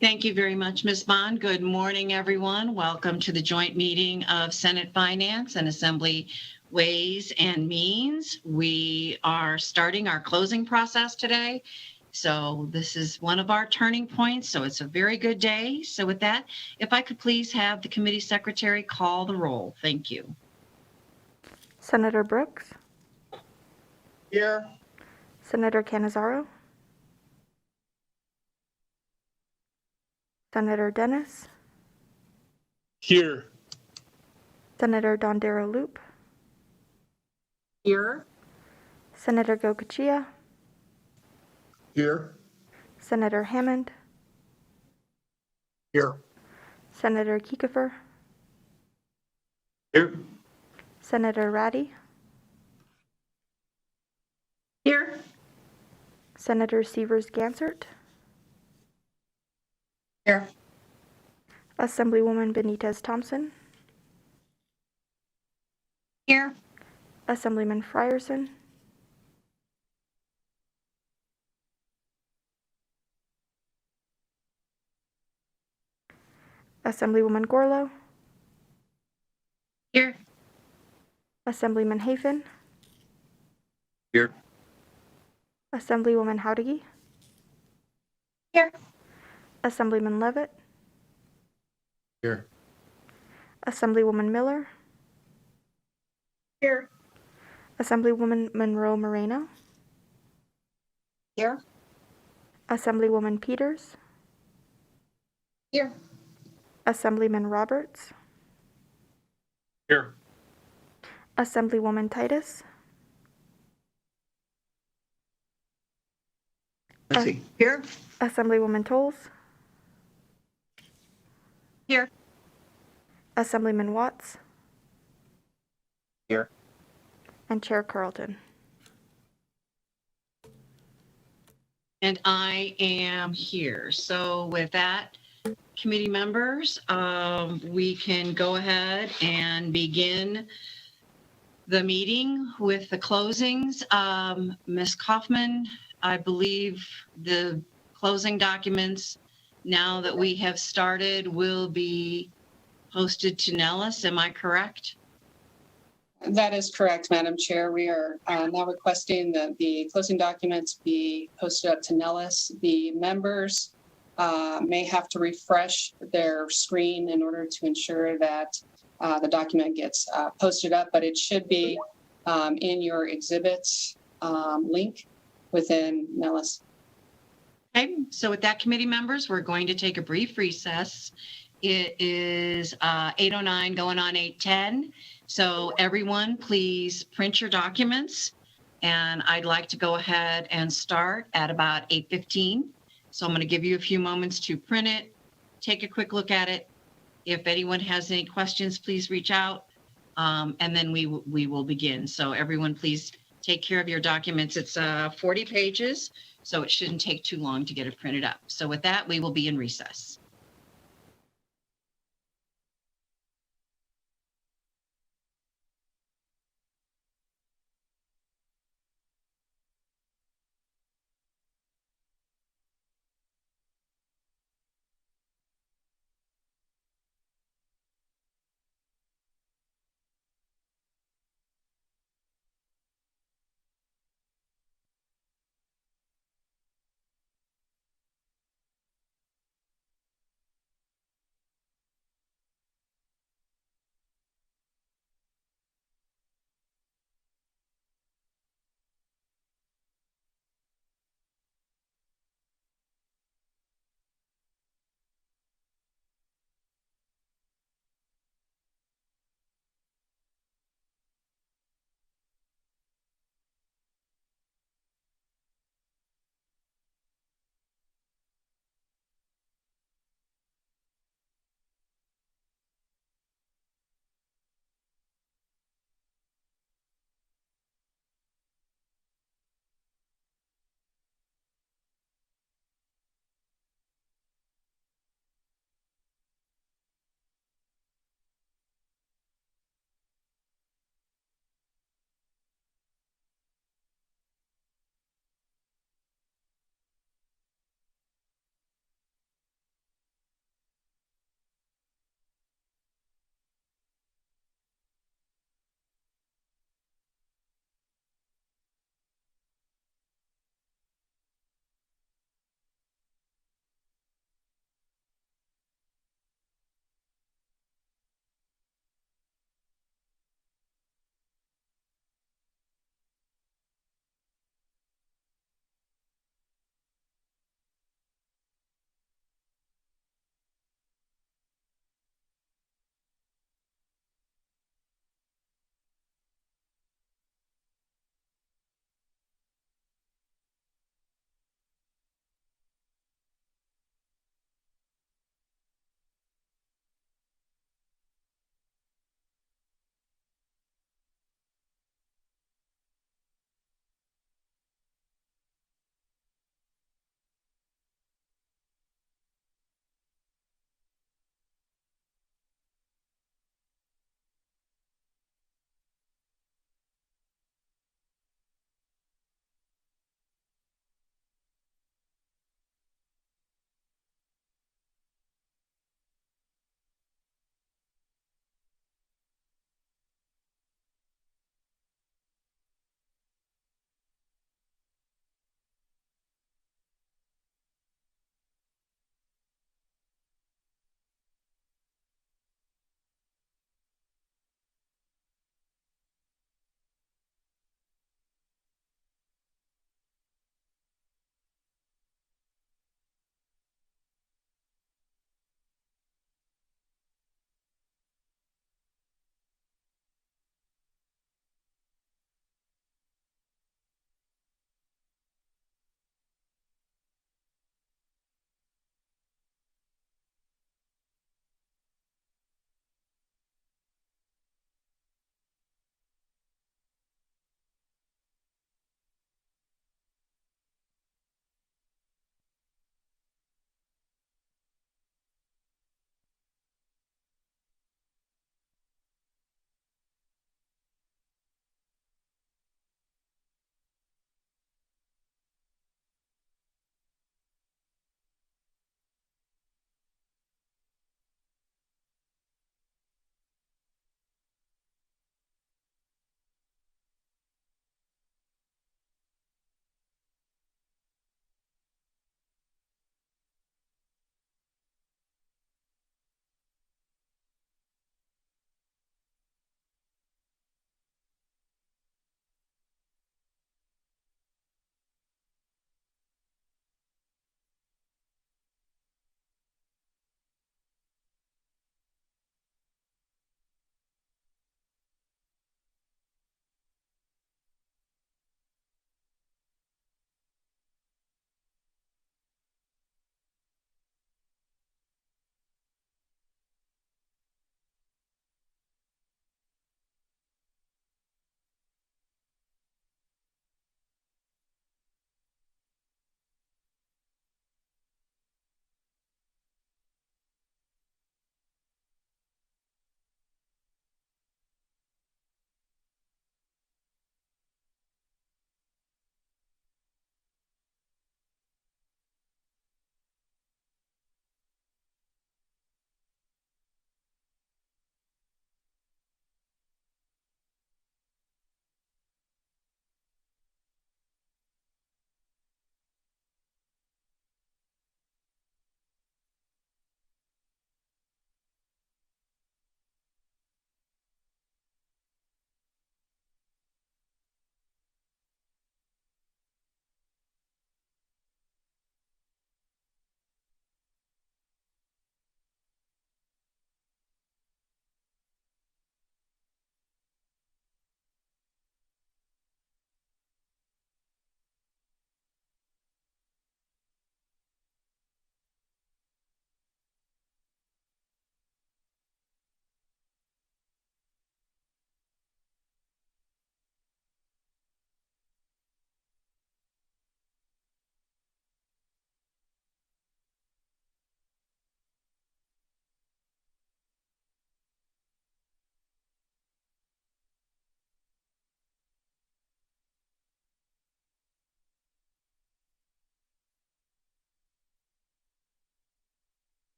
Thank you very much, Ms. Bond. Good morning, everyone. Welcome to the joint meeting of Senate Finance and Assembly Ways and Means. We are starting our closing process today. So this is one of our turning points. So it's a very good day. So with that, if I could please have the committee secretary call the roll. Thank you. Senator Brooks, Here. Senator Cannizzaro, Senator Dennis, Here. Senator Dondero Loop, Here. Senator Gokachia, Here. Senator Hammond, Here. Senator Kiefer, Here. Senator Ratty, Here. Senator Severs Gansert, Here. Assemblywoman Benitez Thompson, Here. Assemblyman Frierson, Assemblywoman Gorlow, Here. Assemblyman Hafen, Here. Assemblywoman Howdigi, Here. Assemblyman Levitt, Here. Assemblywoman Miller, Here. Assemblywoman Monroe Moreno, Here. Assemblywoman Peters, Here. Assemblyman Roberts, Here. Assemblywoman Titus, Let's see. Here. Assemblywoman Tolles, Here. Assemblyman Watts, Here. and Chair Carlton. And I am here. So with that, committee members, we can go ahead and begin the meeting with the closings. Ms. Kaufman, I believe the closing documents, now that we have started, will be posted to Nellis. Am I correct? That is correct, Madam Chair. We are now requesting that the closing documents be posted up to Nellis. The members may have to refresh their screen in order to ensure that the document gets posted up, but it should be in your exhibits link within Nellis. Okay, so with that, committee members, we're going to take a brief recess. It is 8:09 going on 8:10. So everyone, please print your documents. And I'd like to go ahead and start at about 8:15. So I'm going to give you a few moments to print it, take a quick look at it. If anyone has any questions, please reach out. And then we will begin. So everyone, please take care of your documents. It's 40 pages, so it shouldn't take too long to get it printed up. So with that, we will be in recess.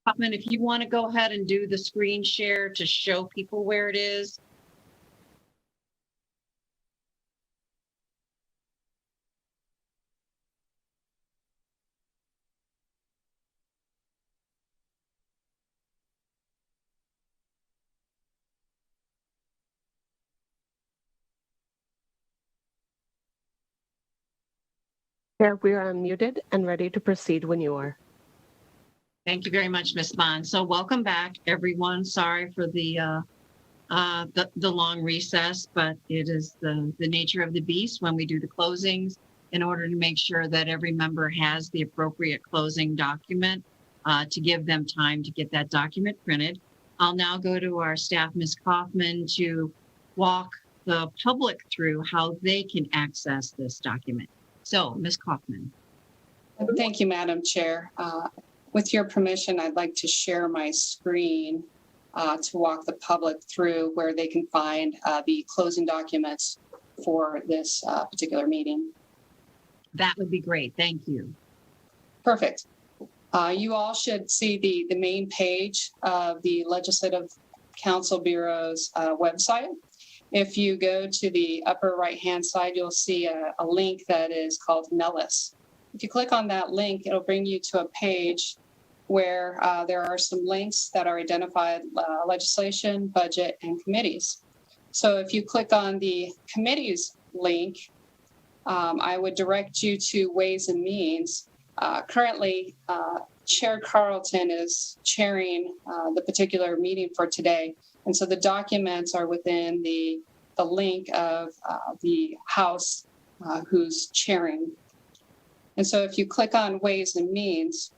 Hoffman, if you want to go ahead and do the screen share to show people where it is. Chair, we are unmuted and ready to proceed when you are. Thank you very much, Ms. Bond. So welcome back, everyone. Sorry for the long recess, but it is the nature of the beast when we do the closings in order to make sure that every member has the appropriate closing document to give them time to get that document printed. I'll now go to our staff, Ms. Kaufman, to walk the public through how they can access this document. So, Ms. Kaufman. Thank you, Madam Chair. With your permission, I'd like to share my screen to walk the public through where they can find the closing documents for this particular meeting. That would be great. Thank you. Perfect. You all should see the main page of the Legislative Council Bureau's website. If you go to the upper right-hand side, you'll see a link that is called Nellis. If you click on that link, it'll bring you to a page where there are some links that are identified legislation, budget, and committees. So if you click on the committees link, I would direct you to Ways and Means. Currently, Chair Carlton is chairing the particular meeting for today. And so the documents are within the link of the House who's chairing. And so if you click on Ways and Means,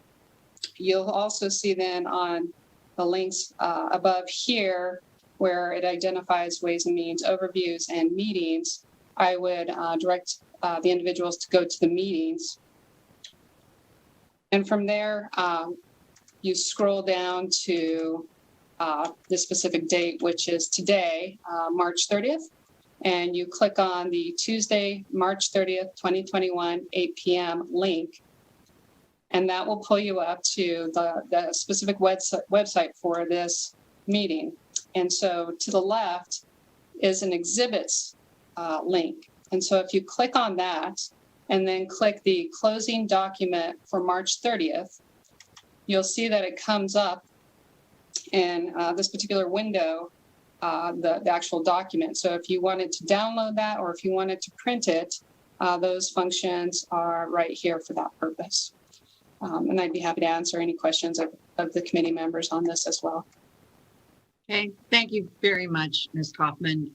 you'll also see then on the links above here where it identifies Ways and Means, overviews, and meetings. I would direct the individuals to go to the meetings. And from there, you scroll down to the specific date, which is today, March 30th. And you click on the Tuesday, March 30th, 2021, 8 p.m. link. And that will pull you up to the specific website for this meeting. And so to the left is an exhibits link. And so if you click on that and then click the closing document for March 30th, you'll see that it comes up in this particular window, the actual document. So if you wanted to download that or if you wanted to print it, those functions are right here for that purpose. And I'd be happy to answer any questions of the committee members on this as well. Okay, thank you very much, Ms. Kaufman.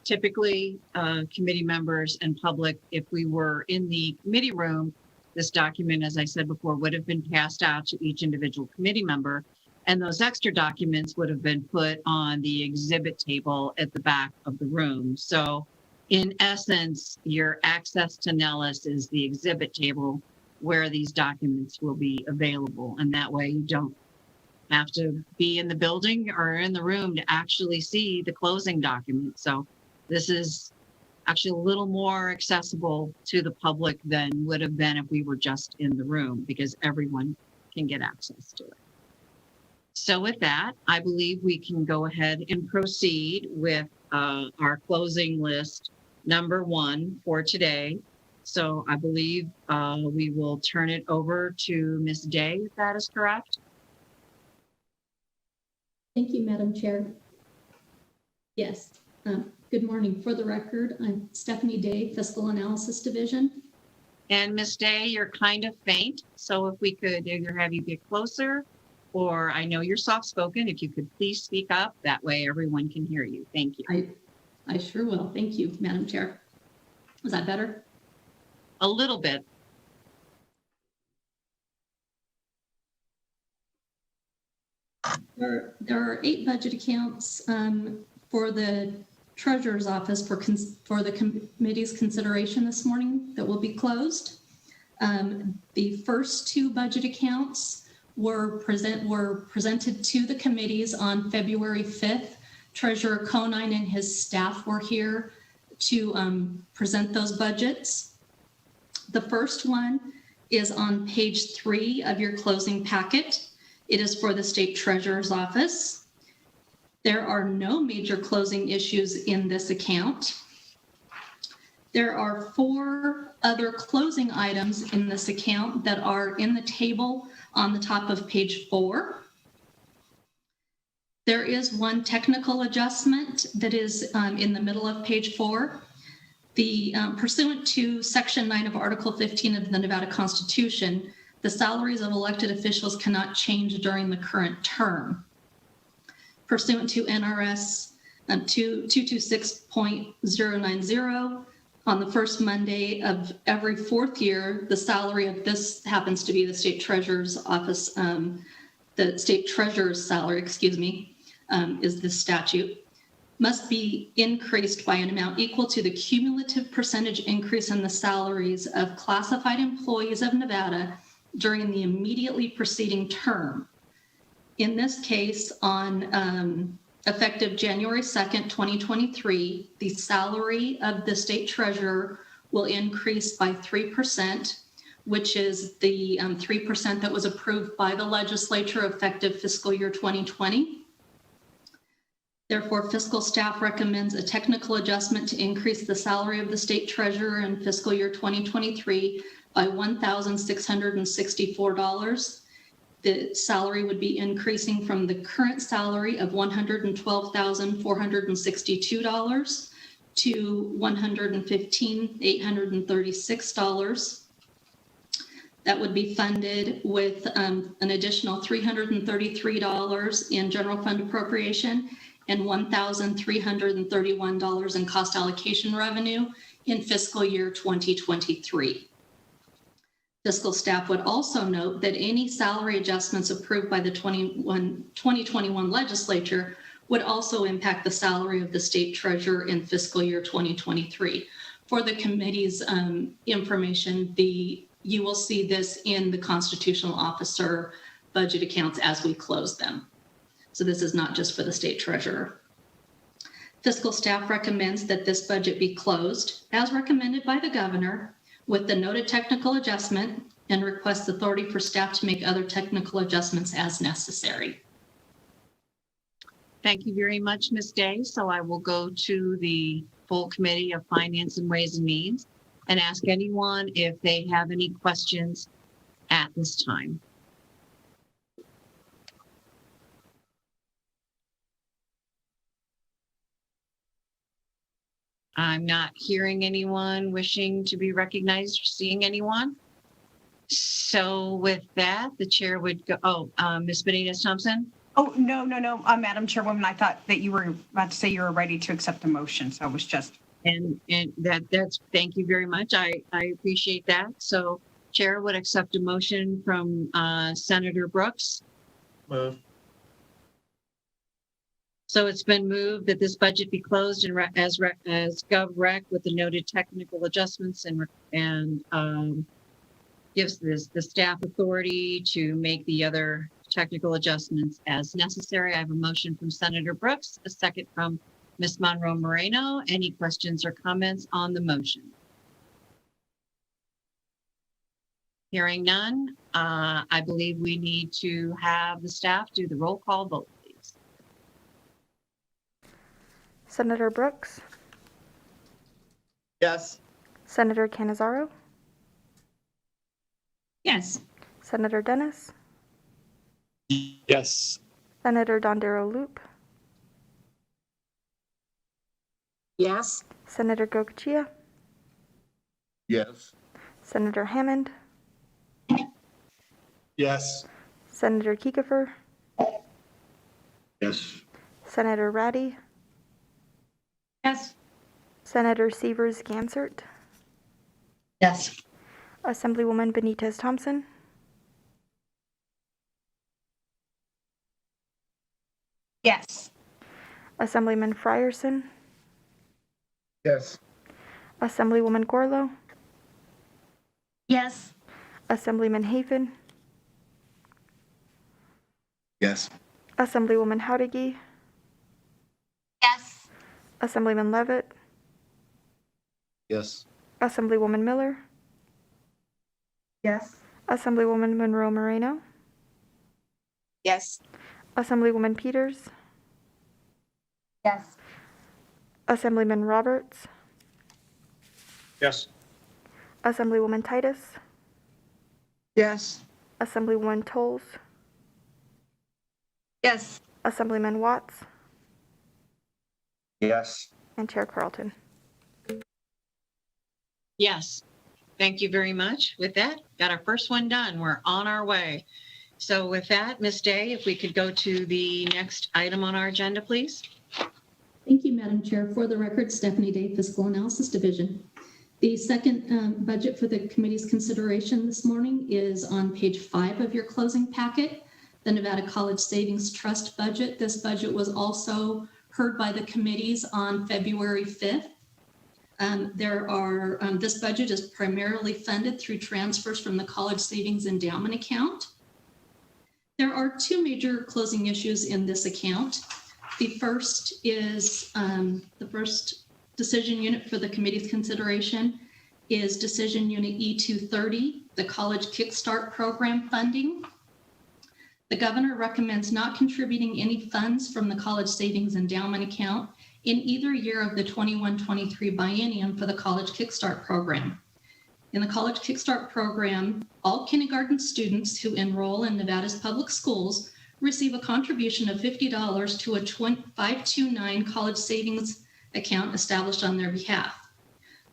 Typically, committee members and public, if we were in the committee room, this document, as I said before, would have been passed out to each individual committee member, and those extra documents would have been put on the exhibit table at the back of the room. So in essence, your access to Nellis is the exhibit table where these documents will be available. And that way you don't have to be in the building or in the room to actually see the closing document. So this is actually a little more accessible to the public than would have been if we were just in the room, because everyone can get access to it. So with that, I believe we can go ahead and proceed with our closing list number 1 for today. So I believe we will turn it over to Ms. Day, if that is correct. Thank you, Madam Chair. Yes, good morning. For the record, I'm Stephanie Day, Fiscal Analysis Division. And Ms. Day, you're kind of faint, so if we could either have you get closer, or I know you're soft-spoken, if you could please speak up, that way everyone can hear you. Thank you. I sure will. Thank you, Madam Chair. Was that better? A little bit. There are 8 budget accounts for the Treasurer's Office for the committee's consideration this morning that will be closed. The first 2 budget accounts were presented to the committees on February 5th. Treasurer Conine and his staff were here to present those budgets. The first one is on page 3 of your closing packet. It is for the state treasurer's office. There are no major closing issues in this account. There are 4 other closing items in this account that are in the table on the top of page 4. There is one technical adjustment that is in the middle of page 4. The pursuant to Section 9 of Article 15 of the Nevada Constitution, the salaries of elected officials cannot change during the current term. Pursuant to NRS 226.090, on the first Monday of every 4th year, the salary of this happens to be the state treasurer's office, the state treasurer's salary, is this statute, must be increased by an amount equal to the cumulative percentage increase in the salaries of classified employees of Nevada during the immediately preceding term. In this case, on effective January 2nd, 2023, the salary of the state treasurer will increase by 3%, which is the 3% that was approved by the legislature effective fiscal year 2020. Therefore, fiscal staff recommends a technical adjustment to increase the salary of the state treasurer in fiscal year 2023 by $1,664. The salary would be increasing from the current salary of $112,462 to $115,836. That would be funded with an additional $333 in general fund appropriation and $1,331 in cost allocation revenue in fiscal year 2023. Fiscal staff would also note that any salary adjustments approved by the 2021 legislature would also impact the salary of the state treasurer in fiscal year 2023. For the committee's information, you will see this in the constitutional officer budget accounts as we close them. So this is not just for the state treasurer. Fiscal staff recommends that this budget be closed as recommended by the governor with the noted technical adjustment and requests authority for staff to make other technical adjustments as necessary. Thank you very much, Ms. Day. So I will go to the full committee of Finance and Ways and Means and ask anyone if they have any questions at this time. I'm not hearing anyone wishing to be recognized or seeing anyone. So with that, the chair would go, Ms. Benitez-Thompson? Oh, no, Madam Chairwoman, I thought that you were about to say you were ready to accept the motion, so I was just. And that's, thank you very much. I appreciate that. So chair would accept a motion from Senator Brooks. Move. So it's been moved that this budget be closed and as Gov Rec with the noted technical adjustments and gives the staff authority to make the other technical adjustments as necessary. I have a motion from Senator Brooks, a second from Ms. Monroe Moreno. Any questions or comments on the motion? Hearing none, I believe we need to have the staff do the roll call vote, please. Senator Brooks, Yes. Senator Canizaro, Yes. Senator Dennis, Yes. Senator Dondero Loop, Yes. Senator Gocochea, Yes. Senator Hammond, Yes. Senator Kiefer, Yes. Senator Ratty, Yes. Senator Severs Gansert, Yes. Assemblywoman Benitez-Thompson, Yes. Assemblyman Frierson, Yes. Assemblywoman Gorlow, Yes. Assemblyman Hafen, Yes. Assemblywoman Howdigi, Yes. Assemblyman Levitt, Yes. Assemblywoman Miller, Yes. Assemblywoman Monroe Moreno, Yes. Assemblywoman Peters, Yes. Assemblyman Roberts, Yes. Assemblywoman Titus, Yes. Assemblywoman Tolles, Yes. Assemblyman Watts, Yes. and Chair Carlton. Yes. Thank you very much. With that, got our first one done. We're on our way. So with that, Ms. Day, if we could go to the next item on our agenda, please. Thank you, Madam Chair. For the record, Stephanie Day, Fiscal Analysis Division. The second budget for the committee's consideration this morning is on page 5 of your closing packet, the Nevada College Savings Trust budget. This budget was also heard by the committees on February 5th. This budget is primarily funded through transfers from the College Savings Endowment account. There are two major closing issues in this account. The first is the first decision unit for the committee's consideration is decision unit E230, the College Kickstart program funding. The governor recommends not contributing any funds from the College Savings Endowment account in either year of the 21-23 biennium for the College Kickstart program. In the College Kickstart program, all kindergarten students who enroll in Nevada's public schools receive a contribution of $50 to a 529 college savings account established on their behalf.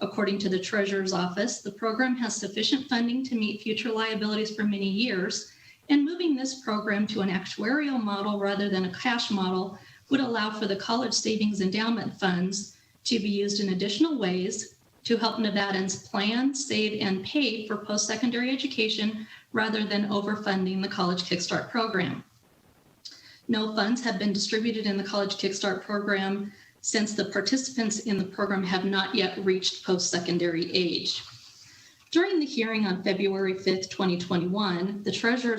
According to the Treasurer's Office, the program has sufficient funding to meet future liabilities for many years, and moving this program to an actuarial model rather than a cash model would allow for the college savings endowment funds to be used in additional ways to help Nevadans plan, save, and pay for post-secondary education rather than overfunding the College Kickstart program. No funds have been distributed in the College Kickstart program since the participants in the program have not yet reached post-secondary age. During the hearing on February 5th, 2021, the Treasurer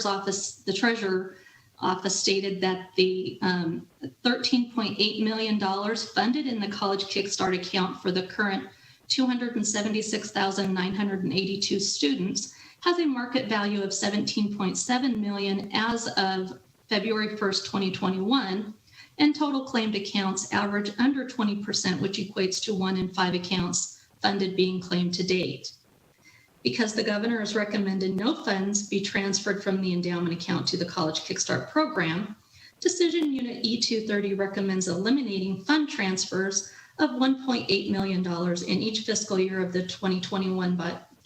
Office stated that the $13.8 million funded in the College Kickstart account for the current 276,982 students has a market value of $17.7 million as of February 1st, 2021, and total claimed accounts average under 20%, which equates to 1 in 5 accounts funded being claimed to date. Because the governor has recommended no funds be transferred from the endowment account to the College Kickstart program, Decision Unit E230 recommends eliminating fund transfers of $1.8 million in each fiscal year of the 2021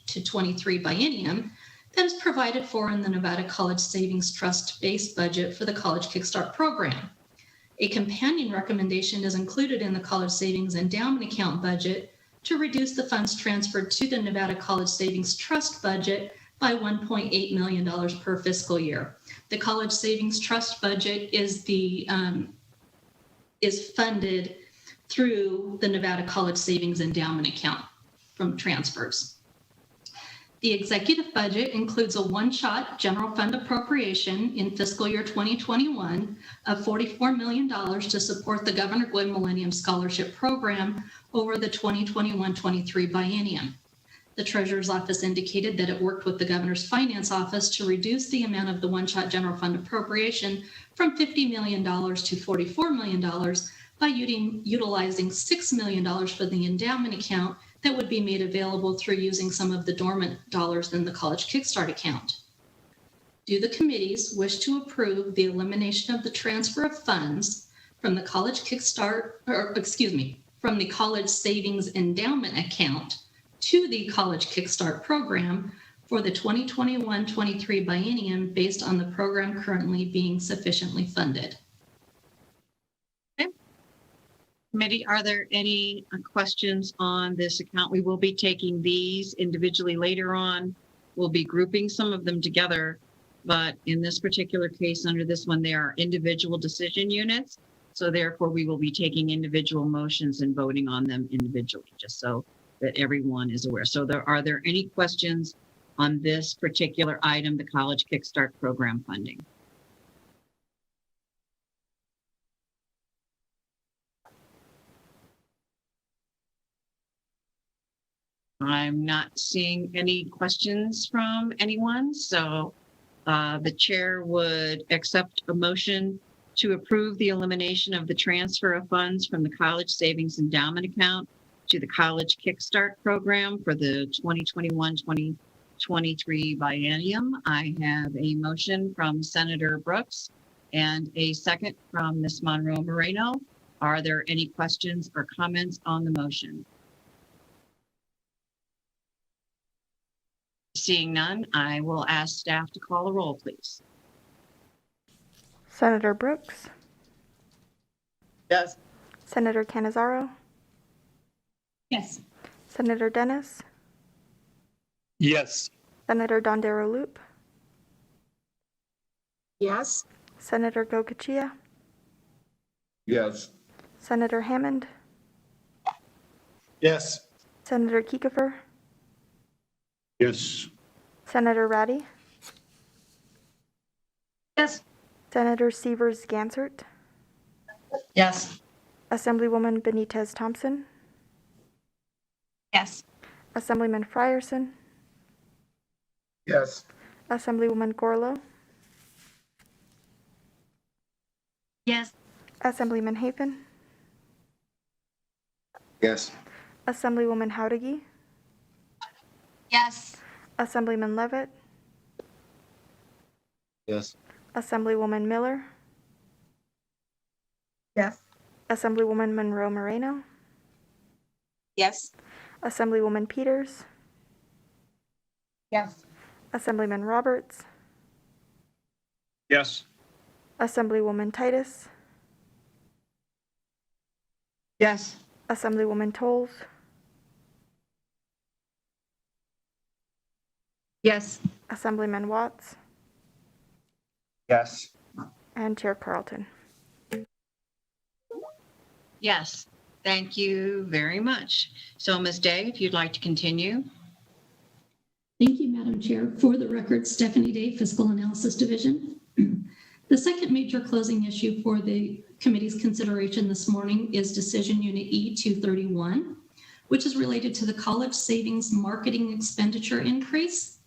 to 23 biennium that is provided for in the Nevada College Savings Trust base budget for the College Kickstart program. A companion recommendation is included in the College Savings Endowment account budget to reduce the funds transferred to the Nevada College Savings Trust budget by $1.8 million per fiscal year. The College Savings Trust budget is funded through the Nevada College Savings Endowment account from transfers. The executive budget includes a one-shot general fund appropriation in fiscal year 2021 of $44 million to support the Governor Gwynn Millennium Scholarship Program over the 2021-23 biennium. The Treasurer's Office indicated that it worked with the Governor's Finance Office to reduce the amount of the one-shot general fund appropriation from $50 million to $44 million by utilizing $6 million for the endowment account that would be made available through using some of the dormant dollars in the College Kickstart account. Do the committees wish to approve the elimination of the transfer of funds from the College from the College Savings Endowment account to the College Kickstart program for the 2021-23 biennium based on the program currently being sufficiently funded? Committee, are there any questions on this account? We will be taking these individually later on. We'll be grouping some of them together, but in this particular case, under this one, they are individual decision units. So therefore, we will be taking individual motions and voting on them individually, just so that everyone is aware. So are there any questions on this particular item, the College Kickstart program funding? I'm not seeing any questions from anyone, so The chair would accept a motion to approve the elimination of the transfer of funds from the College Savings Endowment Account to the College Kickstart program for the 2021-2023 biennium. I have a motion from Senator Brooks and a second from Ms. Monroe Moreno. Are there any questions or comments on the motion? Seeing none, I will ask staff to call a roll, please. Senator Brooks, Yes. Senator Canizaro, Yes. Senator Dennis, Yes. Senator Dondero Loop, Yes. Senator Gokachia, Yes. Senator Hammond, Yes. Senator Kiefer, Yes. Senator Ratty, Yes. Senator Severs Gansert, Yes. Assemblywoman Benitez Thompson, Yes. Assemblyman Frierson, Yes. Assemblywoman Gorlow, Yes. Assemblyman Hafen, Yes. Assemblywoman Howdigi, Yes. Assemblyman Levitt, Yes. Assemblywoman Miller, Yes. Assemblywoman Monroe Moreno, Yes. Assemblywoman Peters, Yes. Assemblyman Roberts, Yes. Assemblywoman Titus, Yes. Assemblywoman Tolles, Yes. Assemblyman Watts, Yes. and Chair Carlton. Yes, thank you very much. So Ms. Day, if you'd like to continue. Thank you, Madam Chair. For the record, Stephanie Day, Fiscal Analysis Division. The second major closing issue for the committee's consideration this morning is Decision Unit E 231, which is related to the college savings marketing expenditure increase.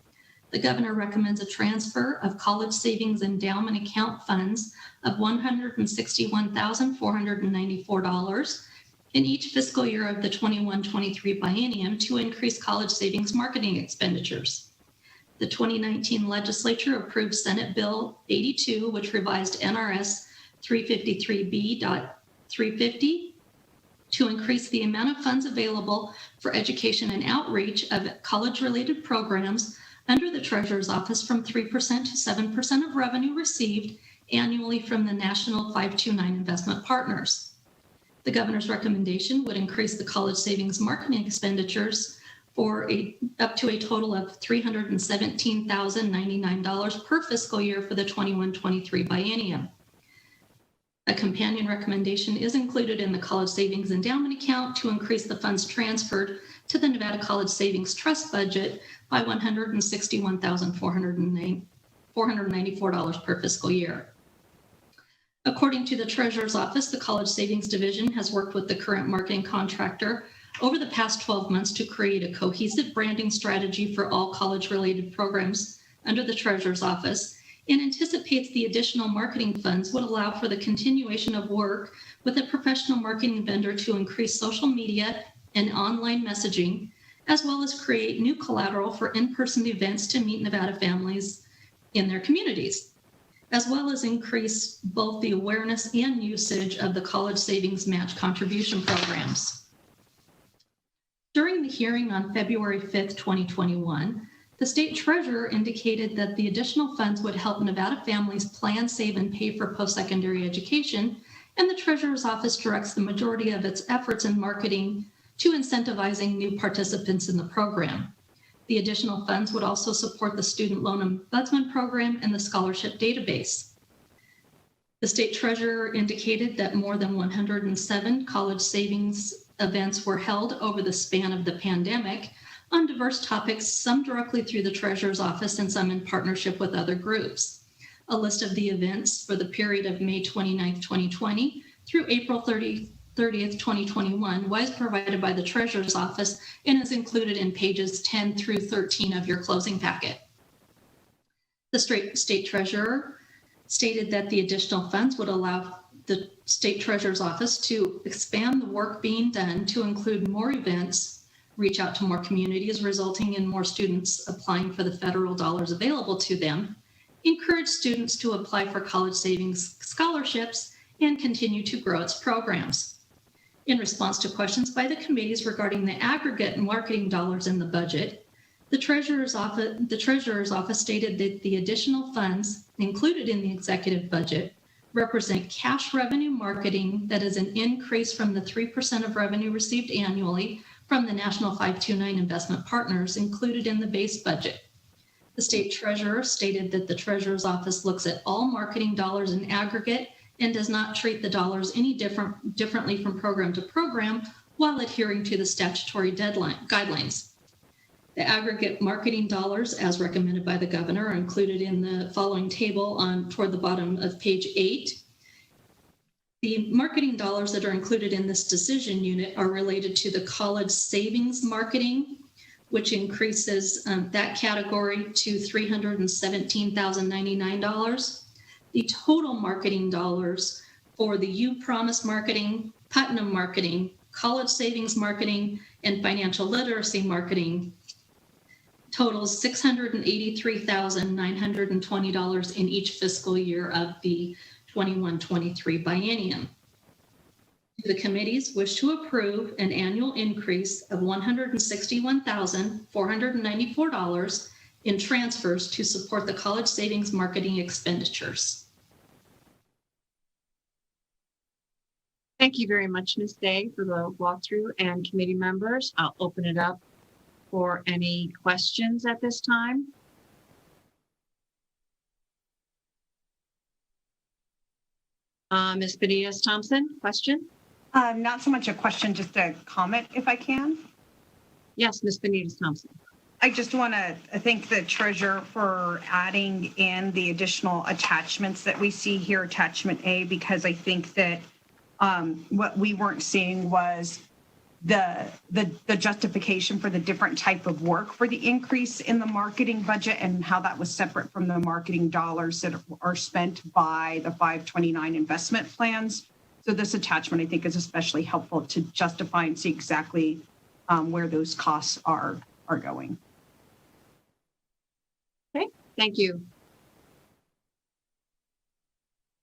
The governor recommends a transfer of college savings endowment account funds of $161,494 in each fiscal year of the 21-23 biennium to increase college savings marketing expenditures. The 2019 legislature approved Senate Bill 82, which revised NRS 353B.350 to increase the amount of funds available for education and outreach of college-related programs under the Treasurer's Office from 3% to 7% of revenue received annually from the National 529 investment partners. The governor's recommendation would increase the college savings marketing expenditures for up to a total of $317,099 per fiscal year for the 21-23 biennium. A companion recommendation is included in the College Savings Endowment Account to increase the funds transferred to the Nevada College Savings Trust budget by $161,494 per fiscal year. According to the Treasurer's Office, the College Savings Division has worked with the current marketing contractor over the past 12 months to create a cohesive branding strategy for all college-related programs under the Treasurer's Office and anticipates the additional marketing funds would allow for the continuation of work with a professional marketing vendor to increase social media and online messaging, as well as create new collateral for in-person events to meet Nevada families in their communities, as well as increase both the awareness and usage of the college savings match contribution programs. During the hearing on February 5th, 2021, the state treasurer indicated that the additional funds would help Nevada families plan, save, and pay for post-secondary education, and the treasurer's office directs the majority of its efforts in marketing to incentivizing new participants in the program. The additional funds would also support the Student Loan Ombudsman Program and the scholarship database. The state treasurer indicated that more than 107 college savings events were held over the span of the pandemic on diverse topics, some directly through the treasurer's office and some in partnership with other groups. A list of the events for the period of May 29th, 2020 through April 30th, 2021 was provided by the treasurer's office and is included in pages 10 through 13 of your closing packet. The state treasurer stated that the additional funds would allow the state treasurer's office to expand the work being done to include more events, reach out to more communities, resulting in more students applying for the federal dollars available to them, encourage students to apply for college savings scholarships, and continue to grow its programs. In response to questions by the committees regarding the aggregate marketing dollars in the budget, the treasurer's office stated that the additional funds included in the executive budget represent cash revenue marketing that is an increase from the 3% of revenue received annually from the National 529 Investment Partners included in the base budget. The state treasurer stated that the treasurer's office looks at all marketing dollars in aggregate and does not treat the dollars any differently from program to program while adhering to the statutory guidelines. The aggregate marketing dollars, as recommended by the governor, are included in the following table toward the bottom of page 8. The marketing dollars that are included in this decision unit are related to the college savings marketing, which increases that category to $317,099. The total marketing dollars for the You Promise marketing, Putnam marketing, college savings marketing, and financial literacy marketing totals $683,920 in each fiscal year of the 21-23 biennium. The committees wish to approve an annual increase of $161,494 in transfers to support the college savings marketing expenditures. Thank you very much, Ms. Day, for the walkthrough, and committee members. I'll open it up for any questions at this time. Ms. Benitez-Thompson, question? Not so much a question, just a comment, if I can. Yes, Ms. Benitez-Thompson. I just want to thank the treasurer for adding in the additional attachments that we see here, attachment A, because I think that what we weren't seeing was the justification for the different type of work for the increase in the marketing budget and how that was separate from the marketing dollars that are spent by the 529 investment plans. So this attachment, I think, is especially helpful to justify and see exactly where those costs are going. Okay, thank you.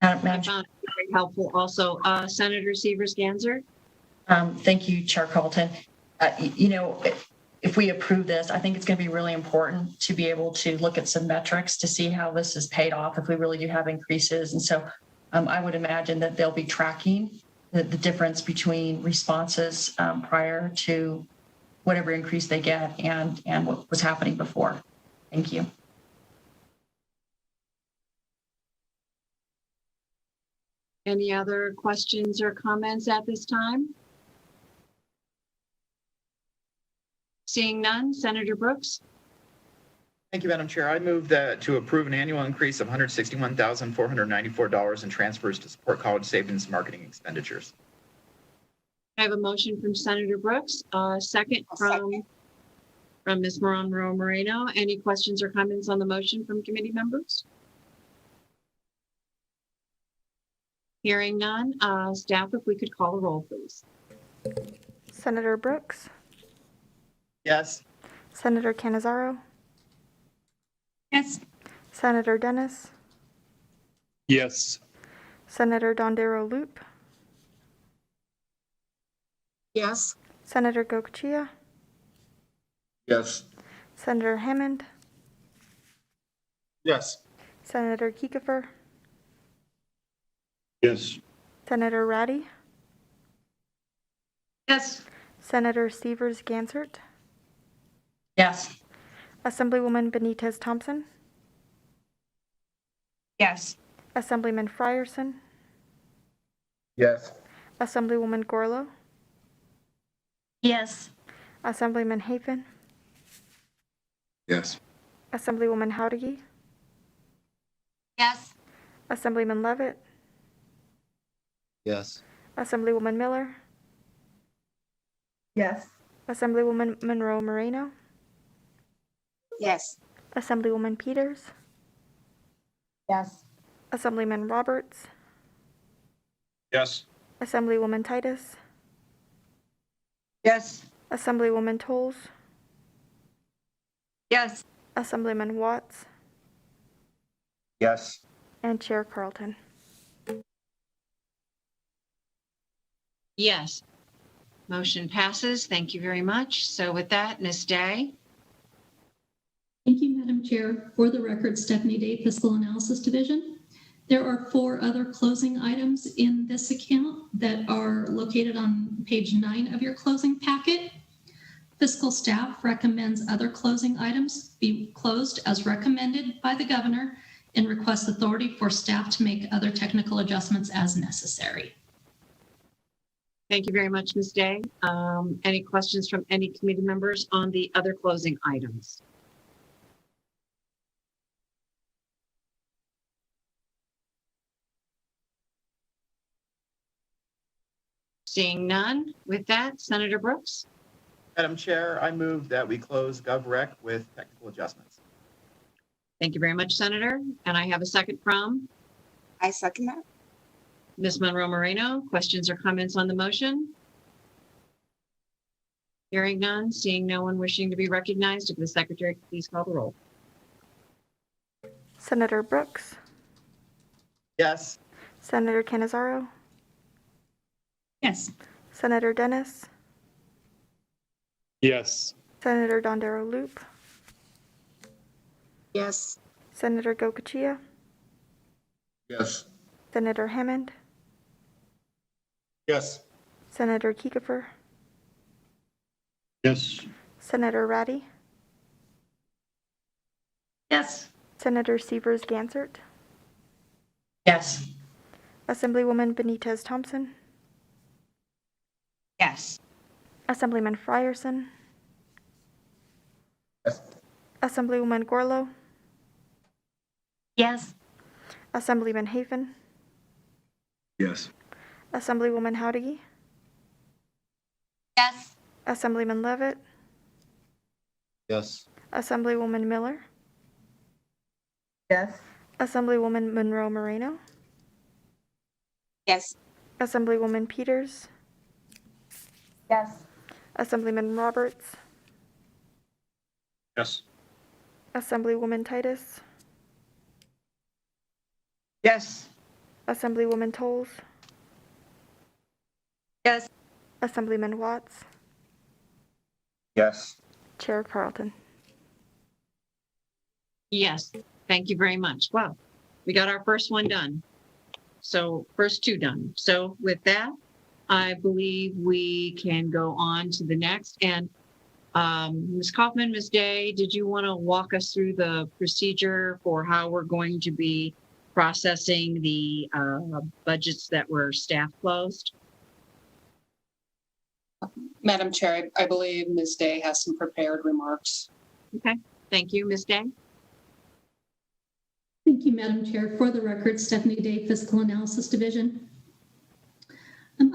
I Madam found it very helpful also. Senator Severs-Ganser. Thank you, Chair Carlton. If we approve this, I think it's going to be really important to be able to look at some metrics to see how this is paid off if we really do have increases. And so I would imagine that they'll be tracking the difference between responses prior to whatever increase they get and what was happening before. Thank you. Any other questions or comments at this time? Seeing none, Senator Brooks. Thank you, Madam Chair. I move that to approve an annual increase of $161,494 in transfers to support college savings marketing expenditures. I have a motion from Senator Brooks, second from Ms. Monroe Moreno. Any questions or comments on the motion from committee members? Hearing none, staff, if we could call a roll, please. Senator Brooks, Yes. Senator Cannizzaro, Yes. Senator Dennis, Yes. Senator Dondero Loop, Yes. Senator Gochia, Yes. Senator Hammond, Yes. Senator Kiefer, Yes. Senator Ratty, Yes. Senator Severs-Gansert, Yes. Assemblywoman Benitez-Thompson, Yes. Assemblyman Frierson, Yes. Assemblywoman Gorlo, Yes. Assemblyman Hafen, Yes. Assemblywoman Howdigi, Yes. Assemblyman Levitt, Yes. Assemblywoman Miller, Yes. Assemblywoman Monroe Moreno, Yes. Assemblywoman Peters, Yes. Assemblyman Roberts, Yes. Assemblywoman Titus, Yes. Assemblywoman Toles, Yes. Assemblyman Watts, Yes. and Chair Carlton. Yes. Motion passes. Thank you very much. So with that, Ms. Day? Thank you, Madam Chair. For the record, Stephanie Day, Fiscal Analysis Division. There are 4 other closing items in this account that are located on page 9 of your closing packet. Fiscal staff recommends other closing items be closed as recommended by the governor and requests authority for staff to make other technical adjustments as necessary. Thank you very much, Ms. Day. Any questions from any committee members on the other closing items? Seeing none, with that, Senator Brooks? Madam Chair, I move that we close GovRec with technical adjustments. Thank you very much, Senator. And I have a second from I second that. Ms. Monroe Moreno. Questions or comments on the motion? Hearing none, seeing no one wishing to be recognized, if the secretary could please call the roll. Senator Brooks, Yes. Senator Canizaro, Yes. Senator Dennis, Yes. Senator Dondero Loop, Yes. Senator Gokachia, Yes. Senator Hammond, Yes. Senator Kiefer, Yes. Senator Ratty, Yes. Senator Severs Gansert, Yes. Assemblywoman Benitez Thompson, Yes. Assemblyman Frierson, Yes. Assemblywoman Gorlow, Yes. Assemblyman Hafen, Yes. Assemblywoman Howdy, Yes. Assemblyman Levitt, Yes. Assemblywoman Miller, Yes. Assemblywoman Monroe Moreno, Yes. Assemblywoman Peters, Yes. Assemblyman Roberts, Yes. Assemblywoman Titus, Yes. Assemblywoman Toles, Yes. Assemblyman Watts, Yes. Chair Carlton. Yes, thank you very much. Wow, we got our first one done. So first 2 done. So with that, I believe we can go on to the next. And Ms. Kaufman, Ms. Day, did you want to walk us through the procedure for how we're going to be processing the budgets that were staff closed? Madam Chair, I believe Ms. Day has some prepared remarks. Okay, thank you, Ms. Day. Thank you, Madam Chair. For the record, Stephanie Day, Fiscal Analysis Division.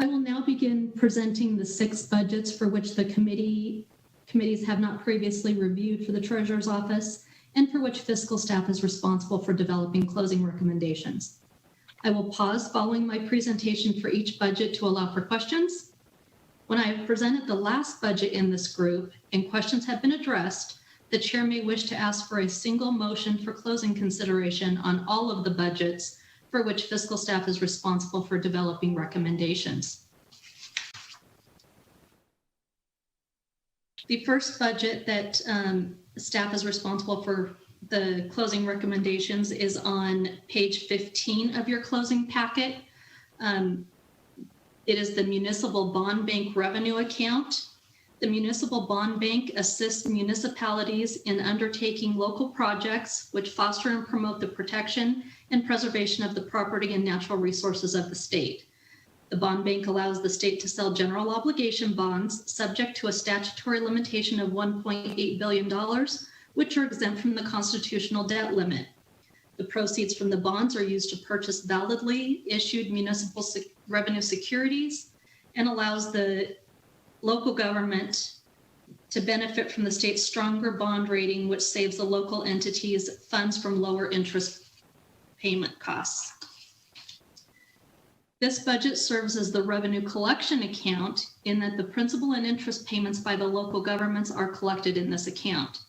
I will now begin presenting the 6 budgets for which the committees have not previously reviewed for the Treasurer's Office and for which fiscal staff is responsible for developing closing recommendations. I will pause following my presentation for each budget to allow for questions. When I have presented the last budget in this group and questions have been addressed, the chair may wish to ask for a single motion for closing consideration on all of the budgets for which fiscal staff is responsible for developing recommendations. The first budget that staff is responsible for the closing recommendations is on page 15 of your closing packet. It is the Municipal Bond Bank Revenue Account. The Municipal Bond Bank assists municipalities in undertaking local projects which foster and promote the protection and preservation of the property and natural resources of the state. The bond bank allows the state to sell general obligation bonds subject to a statutory limitation of $1.8 billion, which are exempt from the constitutional debt limit. The proceeds from the bonds are used to purchase validly issued municipal revenue securities and allows the local government to benefit from the state's stronger bond rating, which saves the local entities funds from lower interest payment costs. This budget serves as the revenue collection account in that the principal and interest payments by the local governments are collected in this account.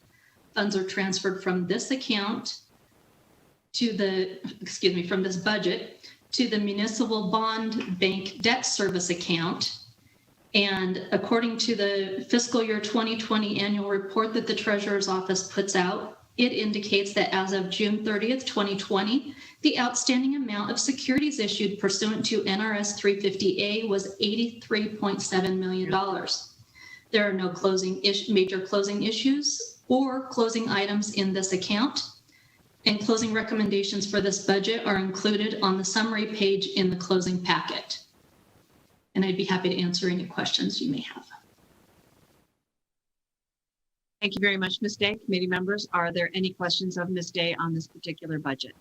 Funds are transferred from this account to from this budget to the municipal bond bank debt service account. And according to the fiscal year 2020 annual report that the Treasurer's Office puts out, it indicates that as of June 30th, 2020, the outstanding amount of securities issued pursuant to NRS 350A was $83.7 million. There are no major closing issues or closing items in this account, and closing recommendations for this budget are included on the summary page in the closing packet. And I'd be happy to answer any questions you may have. Thank you very much, Ms. Day. Committee members, are there any questions of Ms. Day on this particular budget?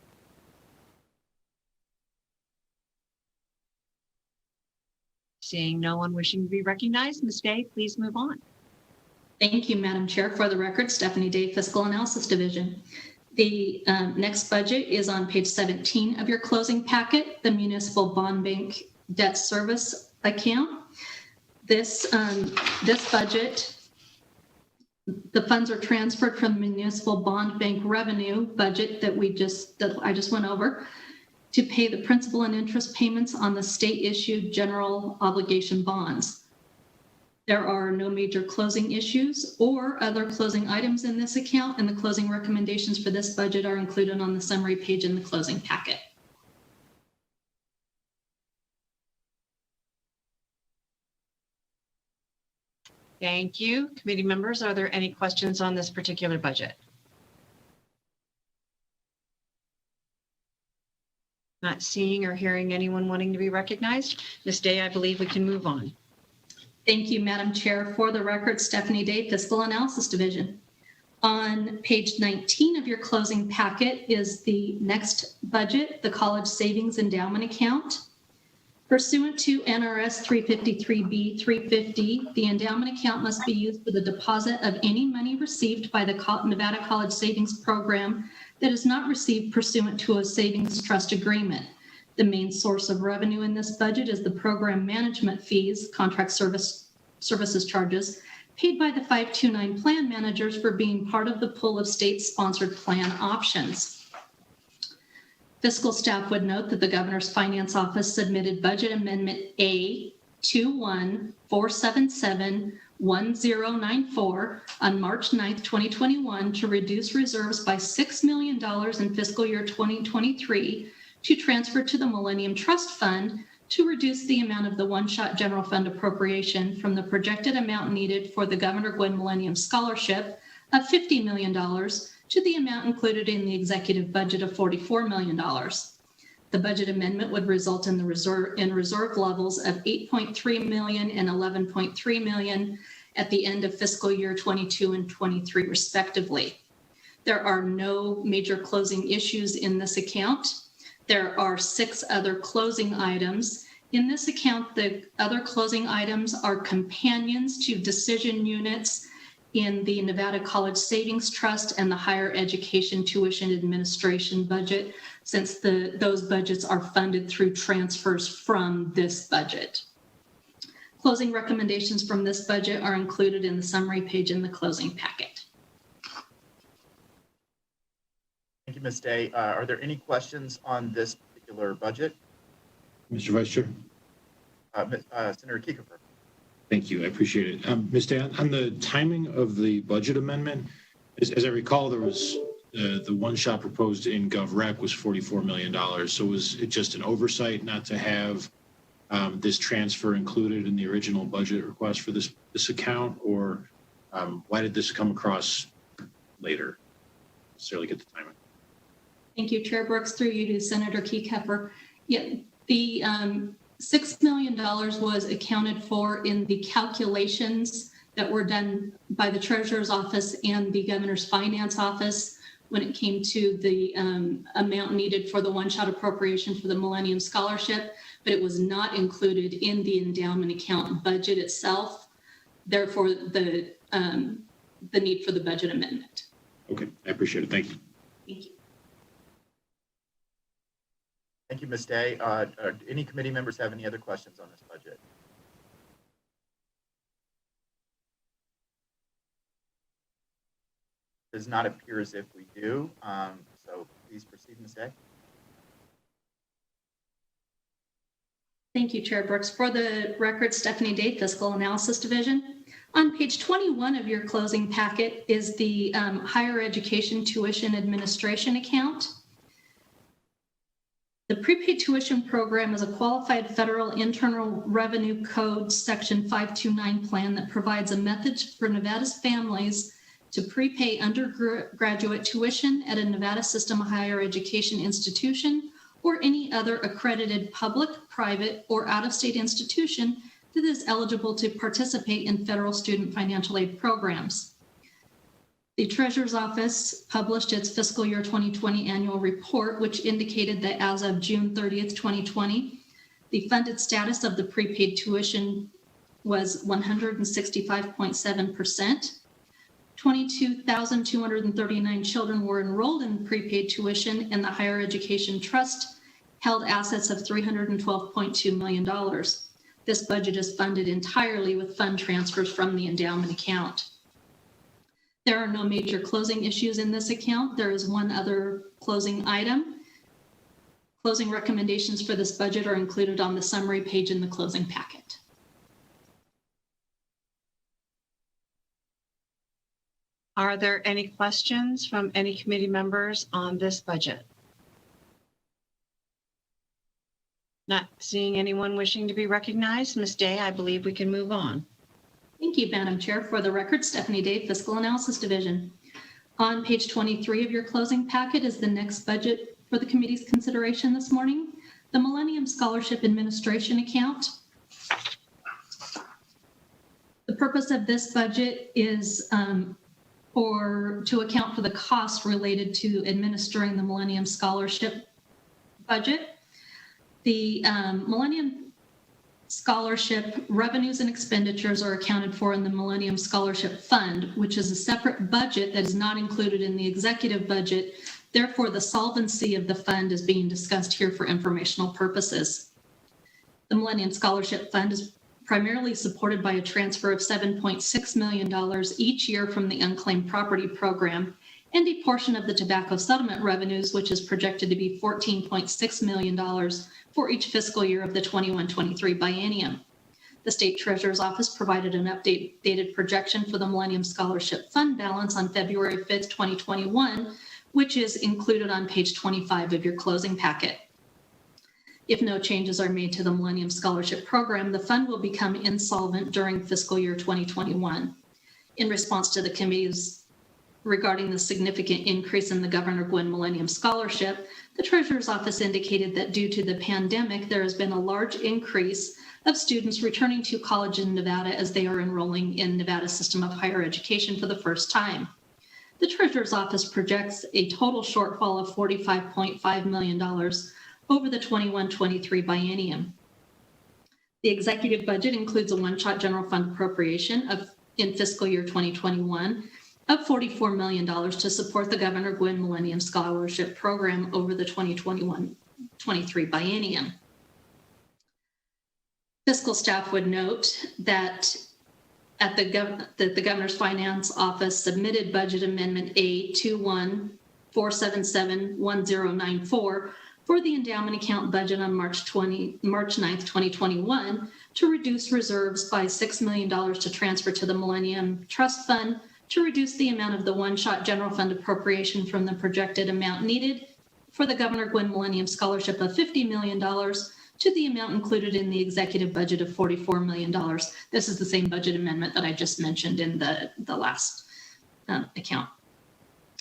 Seeing no one wishing to be recognized, Ms. Day, please move on. Thank you, Madam Chair. For the record, Stephanie Day, Fiscal Analysis Division. The next budget is on page 17 of your closing packet, the Municipal Bond Bank Debt Service Account. This budget, the funds are transferred from the Municipal Bond Bank revenue budget that I just went over to pay the principal and interest payments on the state-issued general obligation bonds. There are no major closing issues or other closing items in this account, and the closing recommendations for this budget are included on the summary page in the closing packet. Thank you. Committee members, are there any questions on this particular budget? Not seeing or hearing anyone wanting to be recognized. Ms. Day, I believe we can move on. Thank you, Madam Chair. For the record, Stephanie Day, Fiscal Analysis Division. On page 19 of your closing packet is the next budget, the College Savings Endowment Account. Pursuant to NRS 353B 350, the endowment account must be used for the deposit of any money received by the Nevada College Savings Program that is not received pursuant to a savings trust agreement. The main source of revenue in this budget is the program management fees, contract services charges, paid by the 529 plan managers for being part of the pool of state-sponsored plan options. Fiscal staff would note that the Governor's Finance Office submitted Budget Amendment A 2147711094 on March 9th, 2021 to reduce reserves by $6 million in fiscal year 2023 to transfer to the Millennium Trust Fund to reduce the amount of the one-shot general fund appropriation from the projected amount needed for the Governor Gwynn Millennium Scholarship of $50 million to the amount included in the executive budget of $44 million. The budget amendment would result in reserve levels of $8.3 million and $11.3 million at the end of fiscal year 22 and 23, respectively. There are no major closing issues in this account. There are 6 other closing items. In this account, the other closing items are companions to decision units in the Nevada College Savings Trust and the Higher Education Tuition Administration budget, since those budgets are funded through transfers from this budget. Closing recommendations from this budget are included in the summary page in the closing packet. Thank you, Ms. Day. Are there any questions on this particular budget? Mr. Vice Chair. Senator Kiefer. Thank you. I appreciate it. Ms. Day, on the timing of the budget amendment, as I recall, there was the one shot proposed in GovRec was $44 million. So was it just an oversight not to have this transfer included in the original budget request for this account, or why did this come across later? Necessarily get the timing. Thank you, Chair Brooks. Through you to Senator Kiefer. Yeah, the $6 million was accounted for in the calculations that were done by the Treasurer's Office and the Governor's Finance Office when it came to the amount needed for the one-shot appropriation for the Millennium Scholarship, but it was not included in the endowment account budget itself. Therefore, the need for the budget amendment. Okay, I appreciate it. Thank you. Thank you. Thank you, Ms. Day. Any committee members have any other questions on this budget? Does not appear as if we do. So please proceed, Ms. Day. Thank you, Chair Brooks. For the record, Stephanie Day, Fiscal Analysis Division. On page 21 of your closing packet is the higher education tuition administration account. The prepaid tuition program is a qualified federal Internal Revenue Code Section 529 plan that provides a method for Nevada's families to prepay undergraduate tuition at a Nevada system of higher education institution or any other accredited public, private, or out-of-state institution that is eligible to participate in federal student financial aid programs. The Treasurer's Office published its fiscal year 2020 annual report, which indicated that as of June 30th, 2020, the funded status of the prepaid tuition was 165.7%. 22,239 children were enrolled in prepaid tuition, and the Higher Education Trust held assets of $312.2 million. This budget is funded entirely with fund transfers from the endowment account. There are no major closing issues in this account. There is one other closing item. Closing recommendations for this budget are included on the summary page in the closing packet. Are there any questions from any committee members on this budget? Not seeing anyone wishing to be recognized. Ms. Day, I believe we can move on. Thank you, Madam Chair. For the record, Stephanie Day, Fiscal Analysis Division. On page 23 of your closing packet is the next budget for the committee's consideration this morning, the Millennium Scholarship Administration account. The purpose of this budget is to account for the costs related to administering the Millennium Scholarship budget. The Millennium Scholarship revenues and expenditures are accounted for in the Millennium Scholarship Fund, which is a separate budget that is not included in the executive budget. Therefore, the solvency of the fund is being discussed here for informational purposes. The Millennium Scholarship Fund is primarily supported by a transfer of $7.6 million each year from the Unclaimed Property Program and a portion of the tobacco settlement revenues, which is projected to be $14.6 million for each fiscal year of the 21-23 biennium. The State Treasurer's Office provided an updated projection for the Millennium Scholarship Fund balance on February 5th, 2021, which is included on page 25 of your closing packet. If no changes are made to the Millennium Scholarship Program, the fund will become insolvent during fiscal year 2021. In response to the committee's regarding the significant increase in the Governor Gwynn Millennium Scholarship, the Treasurer's Office indicated that due to the pandemic, there has been a large increase of students returning to college in Nevada as they are enrolling in Nevada System of Higher Education for the first time. The Treasurer's Office projects a total shortfall of $45.5 million over the 21-23 biennium. The executive budget includes a one-shot general fund appropriation in fiscal year 2021 of $44 million to support the Governor Gwynn Millennium Scholarship Program over the 2021-23 biennium. Fiscal staff would note that the Governor's Finance Office submitted Budget Amendment A21-477-1094 for the endowment account budget on March 9th, 2021 to reduce reserves by $6 million to transfer to the Millennium Trust Fund to reduce the amount of the one-shot general fund appropriation from the projected amount needed for the Governor Gwynn Millennium Scholarship of $50 million to the amount included in the executive budget of $44 million. This is the same budget amendment that I just mentioned in the last account.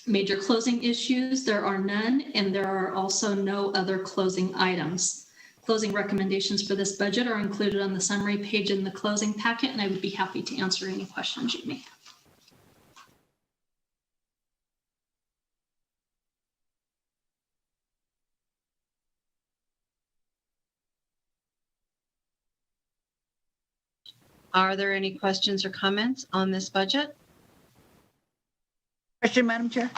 Major closing issues, there are none, and there are also no other closing items. Closing recommendations for this budget are included on the summary page in the closing packet, and I would be happy to answer any questions you may have. Are there any questions or comments on this budget? Question, Madam Chair.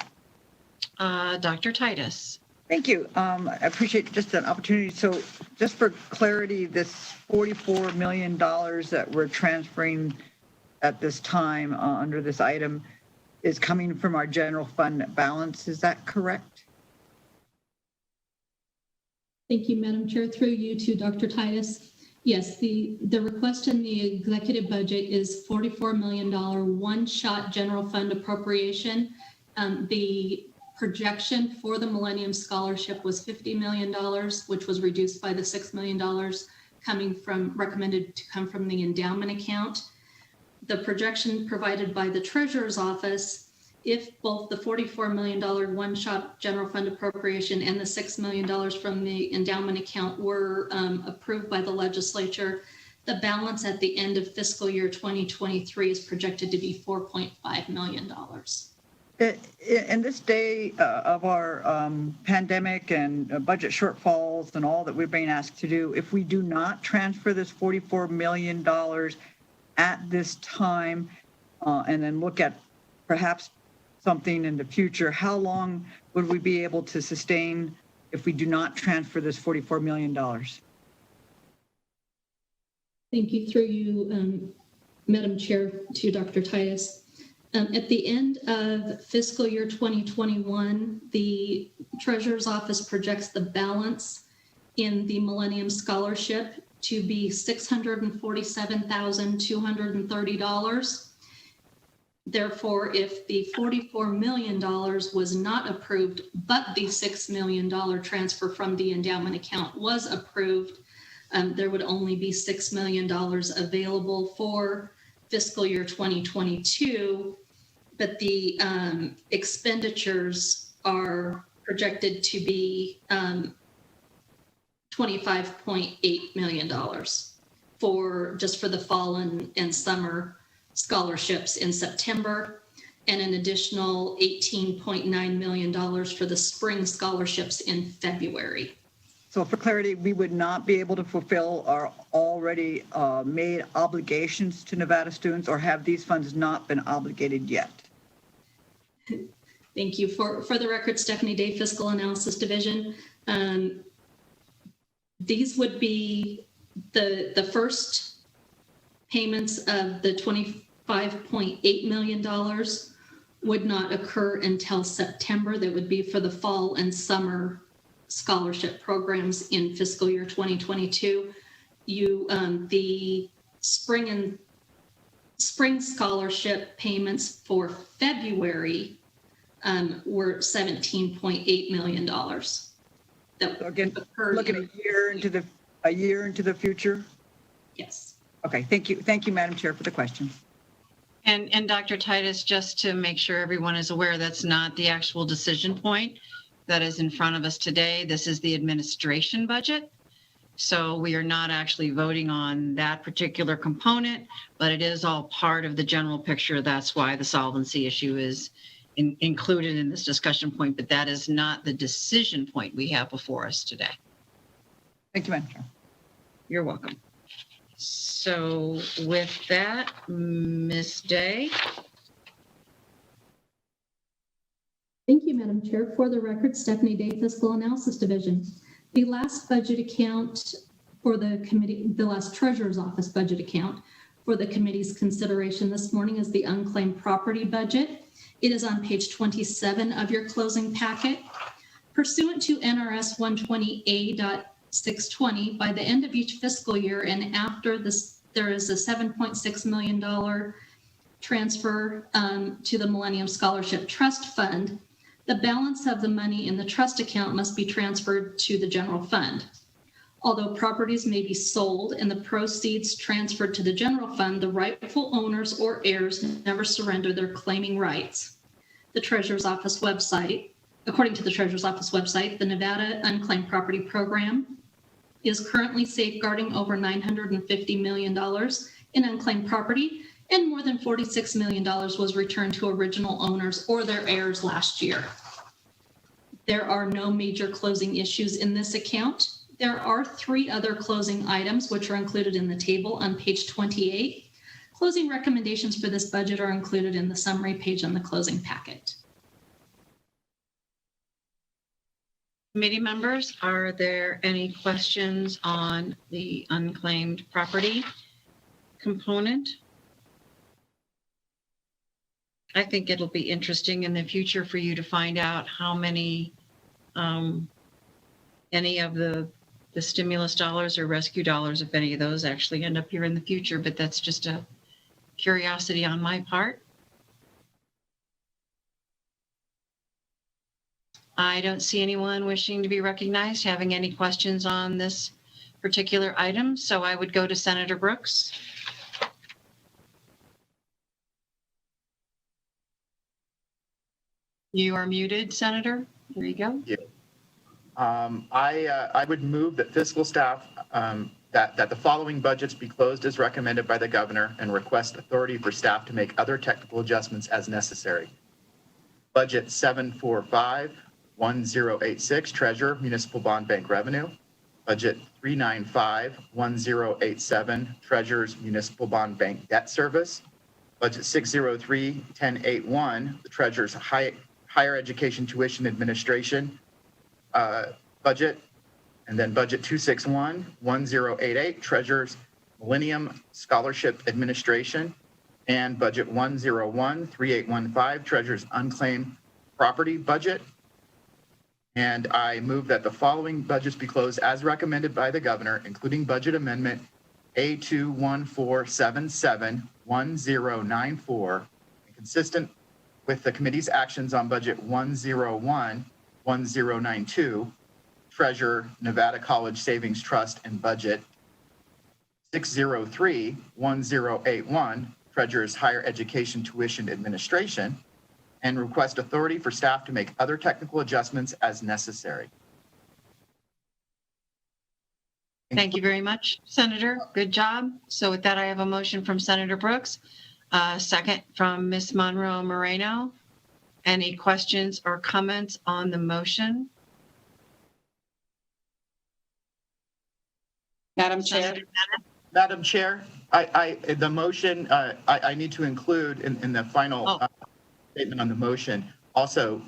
Dr. Titus. Thank you. I appreciate just an opportunity. So just for clarity, this $44 million that we're transferring at this time under this item is coming from our general fund balance. Is that correct? Thank you, Madam Chair. Through you to Dr. Titus. Yes, the request in the executive budget is $44 million one-shot general fund appropriation. The projection for the Millennium Scholarship was $50 million, which was reduced by the $6 million recommended to come from the endowment account. The projection provided by the Treasurer's Office, if both the $44 million one-shot general fund appropriation and the $6 million from the endowment account were approved by the legislature, the balance at the end of fiscal year 2023 is projected to be $4.5 million. In this day of our pandemic and budget shortfalls and all that we're being asked to do, if we do not transfer this $44 million at this time and then look at perhaps something in the future, how long would we be able to sustain if we do not transfer this $44 million? Thank you. Through you, Madam Chair, to Dr. Titus. At the end of fiscal year 2021, the Treasurer's Office projects the balance in the Millennium Scholarship to be $647,230. Therefore, if the $44 million was not approved, but the $6 million transfer from the endowment account was approved, there would only be $6 million available for fiscal year 2022, but the expenditures are projected to be $25.8 million for the fall and summer scholarships in September, and an additional $18.9 million for the spring scholarships in February. So for clarity, we would not be able to fulfill our already made obligations to Nevada students, or have these funds not been obligated yet? Thank you. For the record, Stephanie Day, Fiscal Analysis Division. These would be the first payments of the $25.8 million would not occur until September. That would be for the fall and summer scholarship programs in fiscal year 2022. The spring scholarship payments for February were $17.8 million. That So again, looking a year into the future. Yes. Okay, thank you, Madam Chair, for the question. And Dr. Titus, just to make sure everyone is aware, that's not the actual decision point that is in front of us today. This is the administration budget. So we are not actually voting on that particular component, but it is all part of the general picture. That's why the solvency issue is included in this discussion point, but that is not the decision point we have before us today. Thank you, Madam Chair. You're welcome. So with that, Ms. Day. Thank you, Madam Chair. For the record, Stephanie Day, Fiscal Analysis Division. The last budget account for the committee, the last Treasurer's Office budget account for the committee's consideration this morning is the unclaimed property budget. It is on page 27 of your closing packet. Pursuant to NRS 120A.620, by the end of each fiscal year and after this, there is a $7.6 million transfer to the Millennium Scholarship Trust Fund. The balance of the money in the trust account must be transferred to the general fund. Although properties may be sold and the proceeds transferred to the general fund, the rightful owners or heirs never surrender their claiming rights. The Treasurer's Office website, according to the Treasurer's Office website, the Nevada Unclaimed Property Program is currently safeguarding over $950 million in unclaimed property, and more than $46 million was returned to original owners or their heirs last year. There are no major closing issues in this account. There are 3 other closing items which are included in the table on page 28. Closing recommendations for this budget are included in the summary page on the closing packet. Committee members, are there any questions on the unclaimed property component? I think it'll be interesting in the future for you to find out how many, any of the stimulus dollars or rescue dollars, if any of those actually end up here in the future, but that's just a curiosity on my part. I don't see anyone wishing to be recognized having any questions on this particular item, so I would go to Senator Brooks. You are muted, Senator. There you go. I would move that fiscal staff, that the following budgets be closed as recommended by the governor and request authority for staff to make other technical adjustments as necessary. Budget 745-1086, Treasurer, Municipal Bond Bank Revenue. Budget 395-1087, Treasurer's Municipal Bond Bank Debt Service. Budget 603-1081, the Treasurer's Higher Education Tuition Administration budget. And then budget 261-1088, Treasurer's Millennium Scholarship Administration. And budget 101-3815, Treasurer's Unclaimed Property Budget. And I move that the following budgets be closed as recommended by the governor, including budget amendment A214771094, and consistent with the committee's actions on budget 1011092, Treasurer, Nevada College Savings Trust, and budget 603-1081, Treasurer's Higher Education Tuition Administration, and request authority for staff to make other technical adjustments as necessary. Thank you very much, Senator. Good job. So with that, I have a motion from Senator Brooks, second from Ms. Monroe Moreno. Any questions or comments on the motion? Madam Chair. Madam Chair, the motion, I need to include in the final statement on the motion, also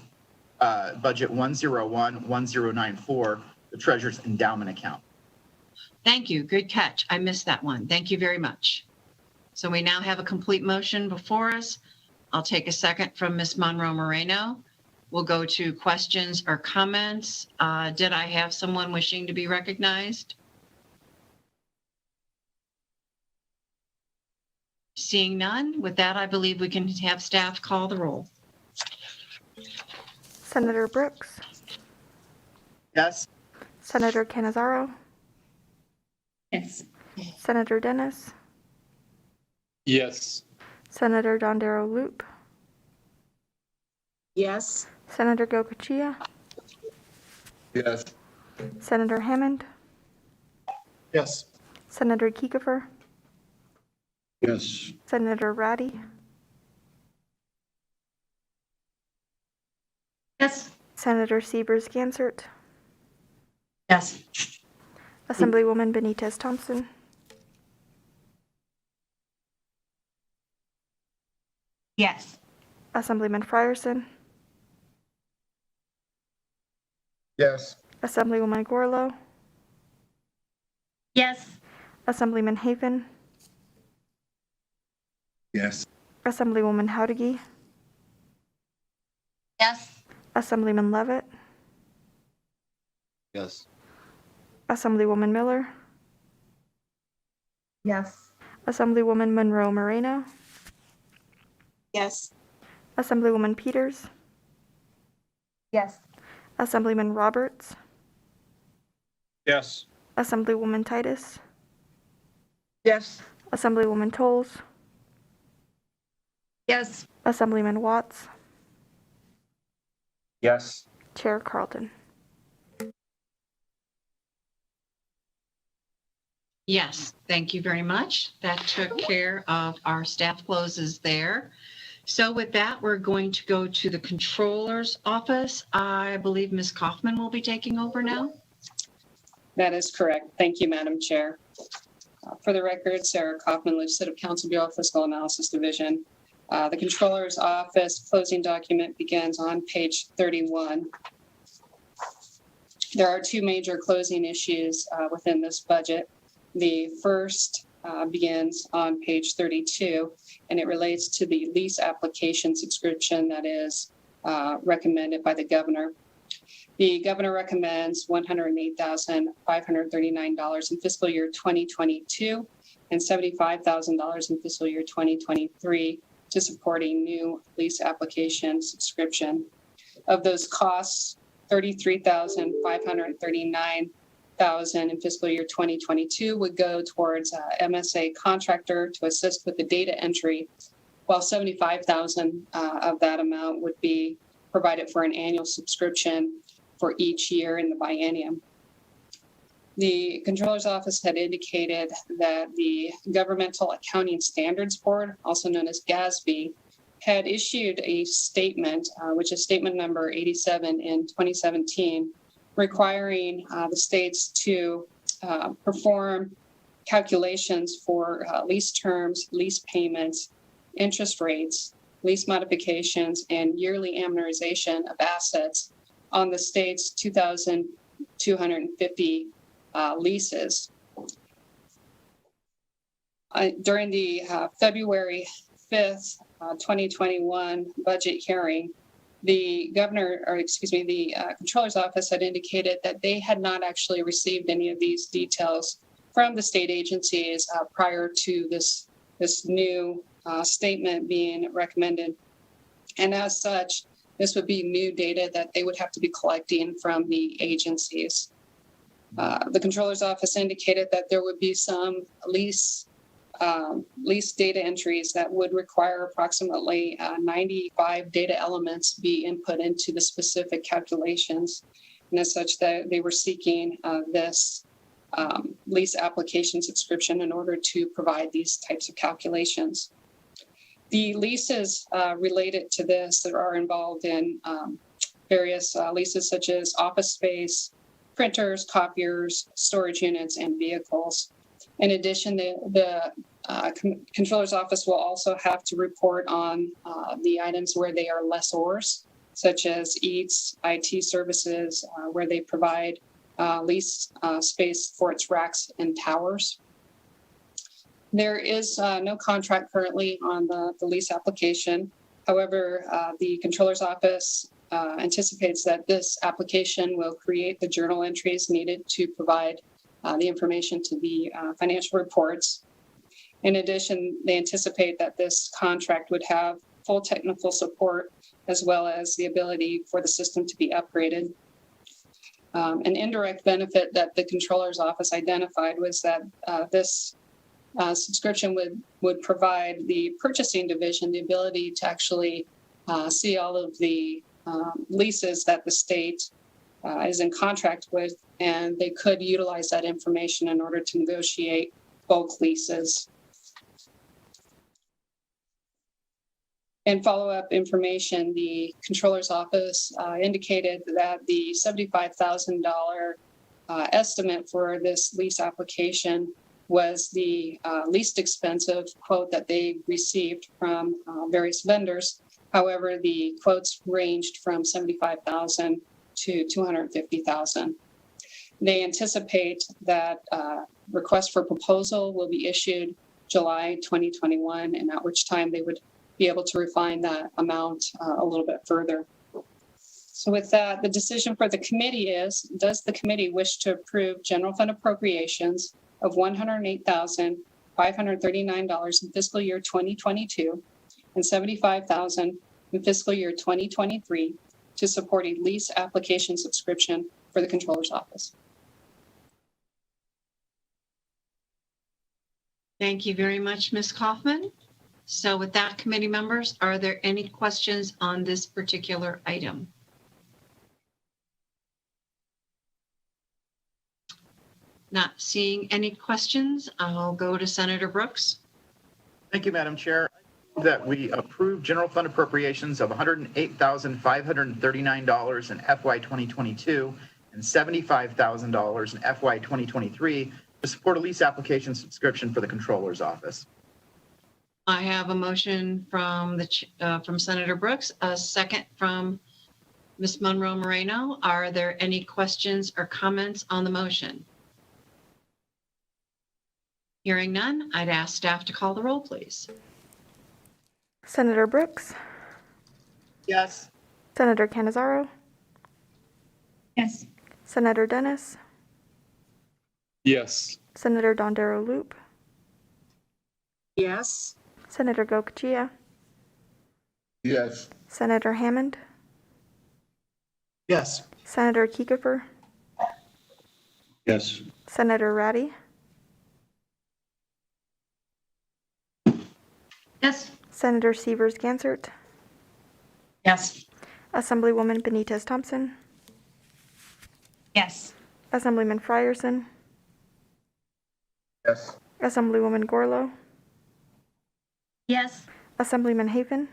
budget 101-1094, the Treasurer's Endowment Account. Thank you. Good catch. I missed that one. Thank you very much. So we now have a complete motion before us. I'll take a second from Ms. Monroe Moreno. We'll go to questions or comments. Did I have someone wishing to be recognized? Seeing none, with that, I believe we can have staff call the roll. Senator Brooks, Yes. Senator Canizaro, Yes. Senator Dennis, Yes. Senator Dondero Loop, Yes. Senator Gokachia, Yes. Senator Hammond, Yes. Senator Kiefer, Yes. Senator Ratty, Yes. Senator Siebers Gansert, Yes. Assemblywoman Benitez Thompson, Yes. Assemblyman Frierson, Yes. Assemblywoman Gorlow, Yes. Assemblyman Haven, Yes. Assemblywoman Howdigi, Yes. Assemblyman Levitt, Yes. Assemblywoman Miller, Yes. Assemblywoman Monroe Moreno, Yes. Assemblywoman Peters, Yes. Assemblyman Roberts, Yes. Assemblywoman Titus, Yes. Assemblywoman Tolles, Yes. Assemblyman Watts, Yes. Chair Carlton. Yes, thank you very much. That took care of our staff closes there. So with that, we're going to go to the controller's office. I believe Ms. Kaufman will be taking over now. That is correct. Thank you, Madam Chair. For the record, Sarah Kaufman, Legislative Counsel, Bureau of Fiscal Analysis Division. The Controller's Office closing document begins on page 31. There are two major closing issues within this budget. The first begins on page 32, and it relates to the lease application subscription that is recommended by the governor. The governor recommends $108,539 in fiscal year 2022 and $75,000 in fiscal year 2023 to support a new lease application subscription. Of those costs, $33,539 in fiscal year 2022 would go towards MSA contractor to assist with the data entry, while $75,000 of that amount would be provided for an annual subscription for each year in the biennium. The Controller's Office had indicated that the Governmental Accounting Standards Board, also known as GASB, had issued a statement, which is statement number 87 in 2017, requiring the states to perform calculations for lease terms, lease payments, interest rates, lease modifications, and yearly amortization of assets on the state's 2,250 leases. During the February 5th, 2021 budget hearing, the Controller's Office had indicated that they had not actually received any of these details from the state agencies prior to this new statement being recommended. And as such, this would be new data that they would have to be collecting from the agencies. The Controller's Office indicated that there would be some lease data entries that would require approximately 95 data elements be input into the specific calculations. And as such, that they were seeking this lease application subscription in order to provide these types of calculations. The leases related to this that are involved in various leases such as office space, printers, copiers, storage units, and vehicles. In addition, the Controller's Office will also have to report on the items where they are lessors, such as EATS, IT services, where they provide lease space for its racks and towers. There is no contract currently on the lease application. However, the Controller's Office anticipates that this application will create the journal entries needed to provide the information to the financial reports. In addition, they anticipate that this contract would have full technical support as well as the ability for the system to be upgraded. An indirect benefit that the Controller's Office identified was that this subscription would provide the purchasing division the ability to actually see all of the leases that the state is in contract with, and they could utilize that information in order to negotiate bulk leases. In follow-up information, the Controller's Office indicated that the $75,000 estimate for this lease application was the least expensive quote that they received from various vendors. However, the quotes ranged from $75,000 to $250,000. They anticipate that request for proposal will be issued July 2021, and at which time they would be able to refine that amount a little bit further. So with that, the decision for the committee is, does the committee wish to approve general fund appropriations of $108,539 in fiscal year 2022 and $75,000 in fiscal year 2023 to support a lease application subscription for the Controller's Office? Thank you very much, Ms. Kaufman. So with that, committee members, are there any questions on this particular item? Not seeing any questions, I'll go to Senator Brooks. Thank you, Madam Chair. That we approve general fund appropriations of $108,539 in FY 2022 and $75,000 in FY 2023 to support a lease application subscription for the Controller's Office. I have a motion from Senator Brooks, a second from Ms. Monroe Moreno, are there any questions or comments on the motion? Hearing none, I'd ask staff to call the roll, please. Senator Brooks, Yes. Senator Canizaro, Yes. Senator Dennis, Yes. Senator Dondero Loop, Yes. Senator Gokachia, Yes. Senator Hammond, Yes. Senator Kiefer, Yes. Senator Ratty, Yes. Senator Severs Gansert, Yes. Assemblywoman Benitez Thompson, Yes. Assemblyman Frierson, Yes. Assemblywoman Gorlow, Yes. Assemblyman Haven,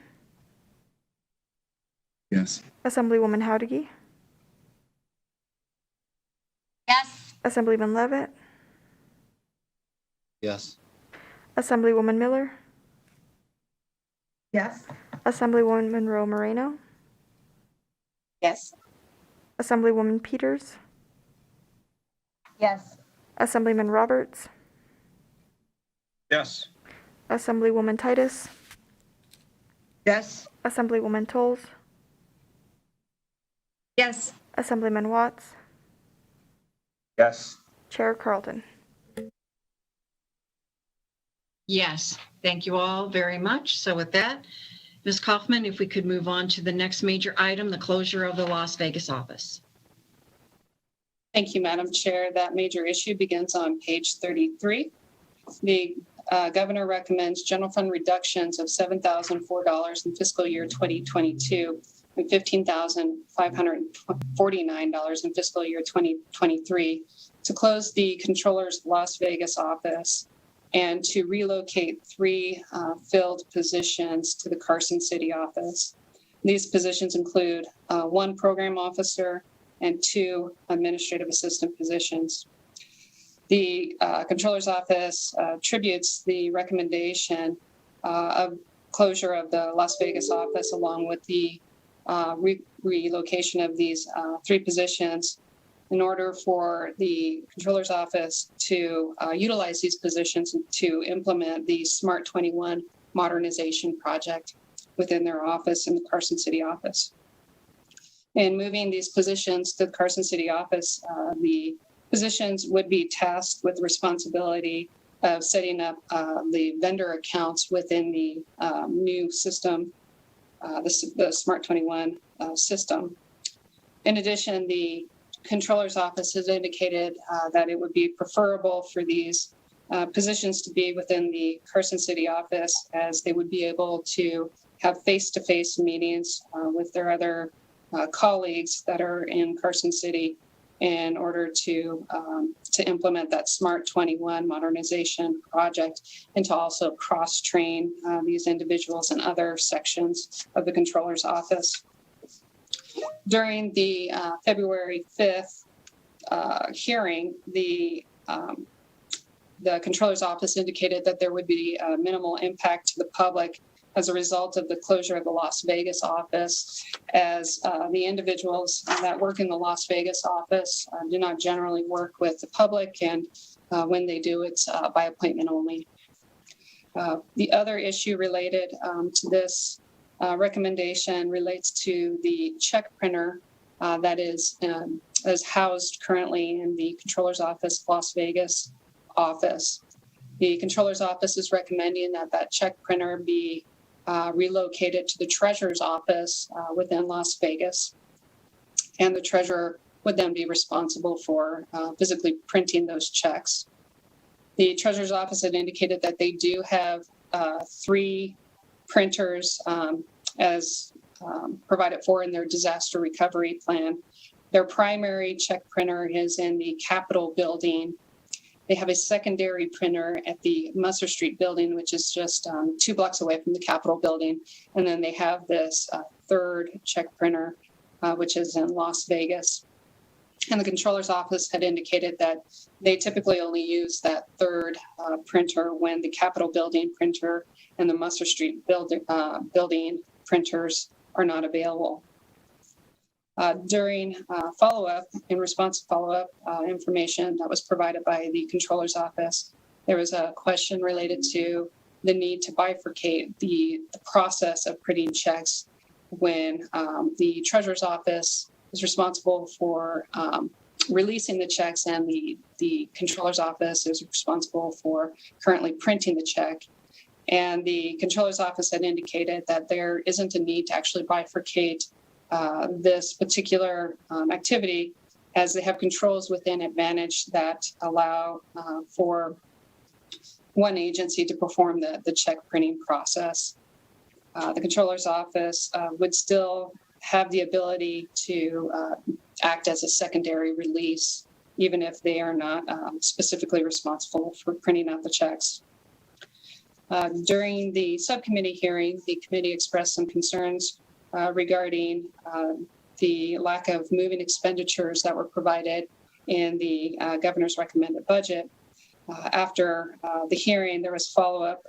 Yes. Assemblywoman Howdigy, Yes. Assemblyman Levitt, Yes. Assemblywoman Miller, Yes. Assemblywoman Monroe Moreno, Yes. Assemblywoman Peters, Yes. Assemblyman Roberts, Yes. Assemblywoman Titus, Yes. Assemblywoman Tolles, Yes. Assemblyman Watts, Yes. Chair Carlton. Yes, thank you all very much. So with that, Ms. Kaufman, if we could move on to the next major item, the closure of the Las Vegas office. Thank you, Madam Chair. That major issue begins on page 33. The governor recommends general fund reductions of $7,004 in fiscal year 2022 and $15,549 in fiscal year 2023 to close the controller's Las Vegas office and to relocate 3 filled positions to the Carson City office. These positions include 1 program officer and 2 administrative assistant positions. The Controller's Office attributes the recommendation of closure of the Las Vegas office along with the relocation of these 3 positions in order for the Controller's Office to utilize these positions to implement the Smart 21 modernization project within their office in the Carson City office. In moving these positions to the Carson City office, the positions would be tasked with the responsibility of setting up the vendor accounts within the new system, the Smart 21 system. In addition, the Controller's Office has indicated that it would be preferable for these positions to be within the Carson City office, as they would be able to have face-to-face meetings with their other colleagues that are in Carson City in order to implement that Smart 21 modernization project and to also cross-train these individuals in other sections of the Controller's Office. During the February 5th hearing, the Controller's Office indicated that there would be minimal impact to the public as a result of the closure of the Las Vegas office, as the individuals that work in the Las Vegas office do not generally work with the public, and when they do, it's by appointment only. The other issue related to this recommendation relates to the check printer that is housed currently in the Controller's Office, Las Vegas office. The Controller's Office is recommending that that check printer be relocated to the Treasurer's Office within Las Vegas, and the Treasurer would then be responsible for physically printing those checks. The Treasurer's Office had indicated that they do have 3 printers as provided for in their disaster recovery plan. Their primary check printer is in the Capitol building. They have a secondary printer at the Musser Street building, which is just 2 blocks away from the Capitol building. And then they have this 3rd check printer, which is in Las Vegas. And the Controller's Office had indicated that they typically only use that 3rd printer when the Capitol building printer and the Musser Street building printers are not available. During follow-up, in response to follow-up information that was provided by the Controller's Office, there was a question related to the need to bifurcate the process of printing checks when the Treasurer's Office is responsible for releasing the checks and the Controller's Office is responsible for currently printing the check. And the Controller's Office had indicated that there isn't a need to actually bifurcate this particular activity, as they have controls within Advantage that allow for one agency to perform the check printing process. The Controller's Office would still have the ability to act as a secondary release, even if they are not specifically responsible for printing out the checks. During the subcommittee hearing, the committee expressed some concerns regarding the lack of moving expenditures that were provided in the governor's recommended budget. After the hearing, there was follow-up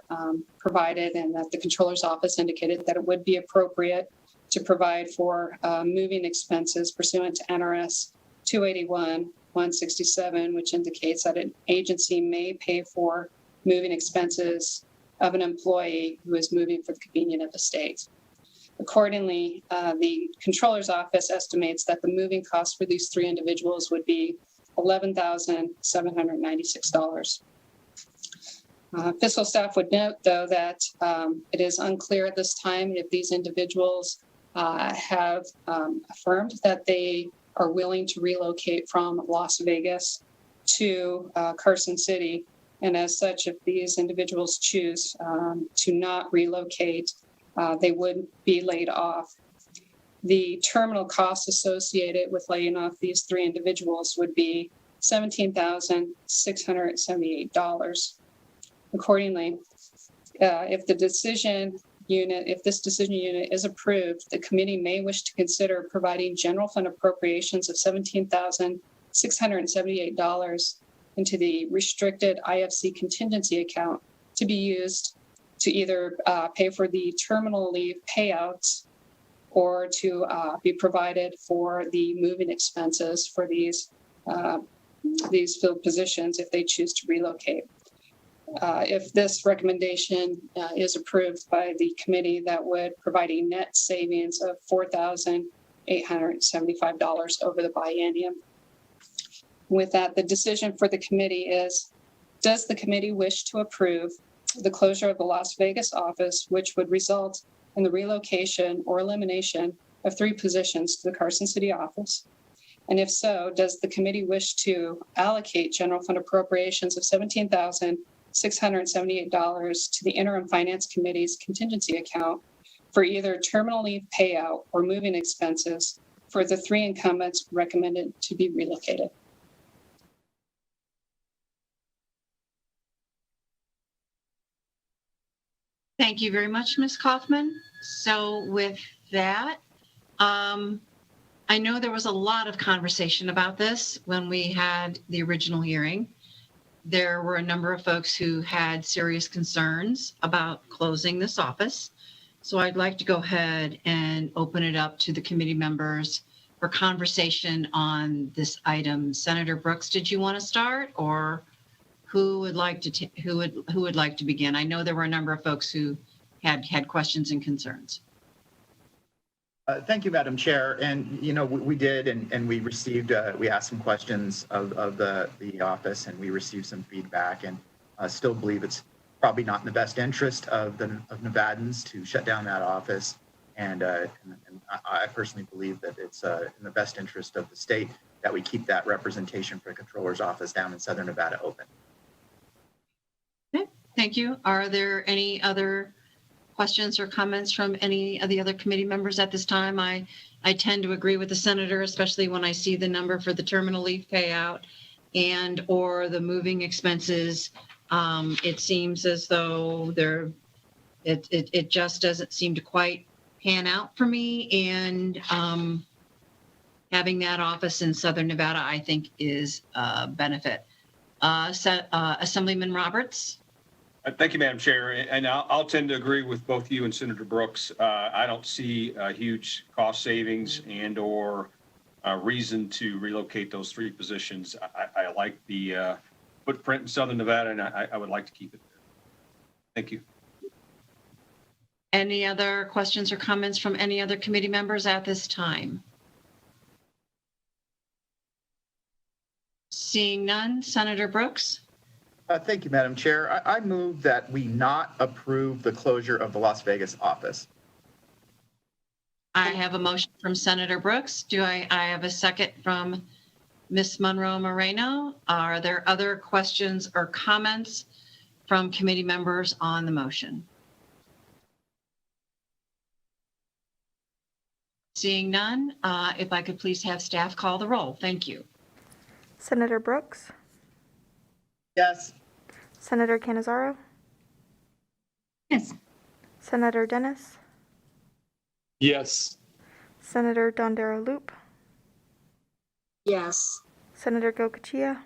provided, and that the Controller's Office indicated that it would be appropriate to provide for moving expenses pursuant to NRS 281-167, which indicates that an agency may pay for moving expenses of an employee who is moving for the convenience of the state. Accordingly, the Controller's Office estimates that the moving costs for these three individuals would be $11,796. Fiscal staff would note, though, that it is unclear at this time if these individuals have affirmed that they are willing to relocate from Las Vegas to Carson City. And as such, if these individuals choose to not relocate, they would be laid off. The terminal costs associated with laying off these three individuals would be $17,678. Accordingly, if this decision unit is approved, the committee may wish to consider providing general fund appropriations of $17,678 into the restricted IFC contingency account to be used to either pay for the terminal leave payouts or to be provided for the moving expenses for these filled positions if they choose to relocate. If this recommendation is approved by the committee, that would provide a net savings of $4,875 over the biennium. With that, the decision for the committee is, does the committee wish to approve the closure of the Las Vegas office, which would result in the relocation or elimination of three positions to the Carson City office? And if so, does the committee wish to allocate general fund appropriations of $17,678 to the interim finance committee's contingency account for either terminal leave payout or moving expenses for the three incumbents recommended to be relocated? Thank you very much, Ms. Kaufman. So with that, I know there was a lot of conversation about this when we had the original hearing. There were a number of folks who had serious concerns about closing this office. So I'd like to go ahead and open it up to the committee members for conversation on this item. Senator Brooks, did you want to start, or who would like to who would like to begin? I know there were a number of folks who had questions and concerns. Thank you, Madam Chair. And, you know, we did, and we received, we asked some questions of the office, and we received some feedback, and still believe it's probably not in the best interest of Nevadans to shut down that office. And I personally believe that it's in the best interest of the state that we keep that representation for the Controller's Office down in Southern Nevada open. Okay, thank you. Are there any other questions or comments from any of the other committee members at this time? I tend to agree with the senator, especially when I see the number for the terminal leave payout and or the moving expenses. It seems as though it just doesn't seem to quite pan out for me. And having that office in Southern Nevada, I think, is a benefit. Assemblyman Roberts. Thank you, Madam Chair. And I'll tend to agree with both you and Senator Brooks. I don't see huge cost savings and or reason to relocate those 3 positions. I like the footprint in Southern Nevada, and I would like to keep it there. Thank you. Any other questions or comments from any other committee members at this time? Seeing none, Senator Brooks? Thank you, Madam Chair. I move that we not approve the closure of the Las Vegas office. I have a motion from Senator Brooks. Do I have a second from Ms. Monroe Moreno? Are there other questions or comments from committee members on the motion? Seeing none, if I could please have staff call the roll. Thank you. Senator Brooks, Yes. Senator Canizaro, Yes. Senator Dennis, Yes. Senator Dondero Loop, Yes. Senator Gokachia,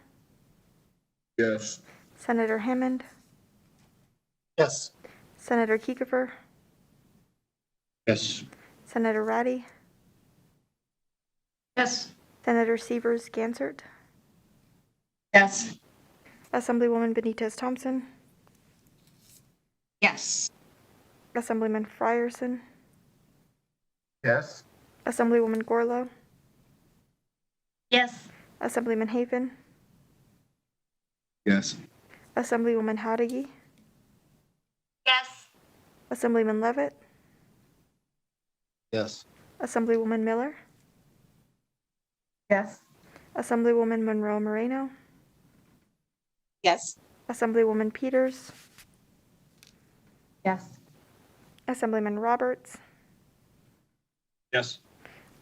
Yes. Senator Hammond, Yes. Senator Kiefer, Yes. Senator Ratty, Yes. Senator Severs Gansert, Yes. Assemblywoman Benitez Thompson, Yes. Assemblyman Frierson, Yes. Assemblywoman Gorlow, Yes. Assemblyman Haven, Yes. Assemblywoman Howdy, Yes. Assemblyman Levitt, Yes. Assemblywoman Miller, Yes. Assemblywoman Monroe Moreno, Yes. Assemblywoman Peters, Yes. Assemblyman Roberts, Yes.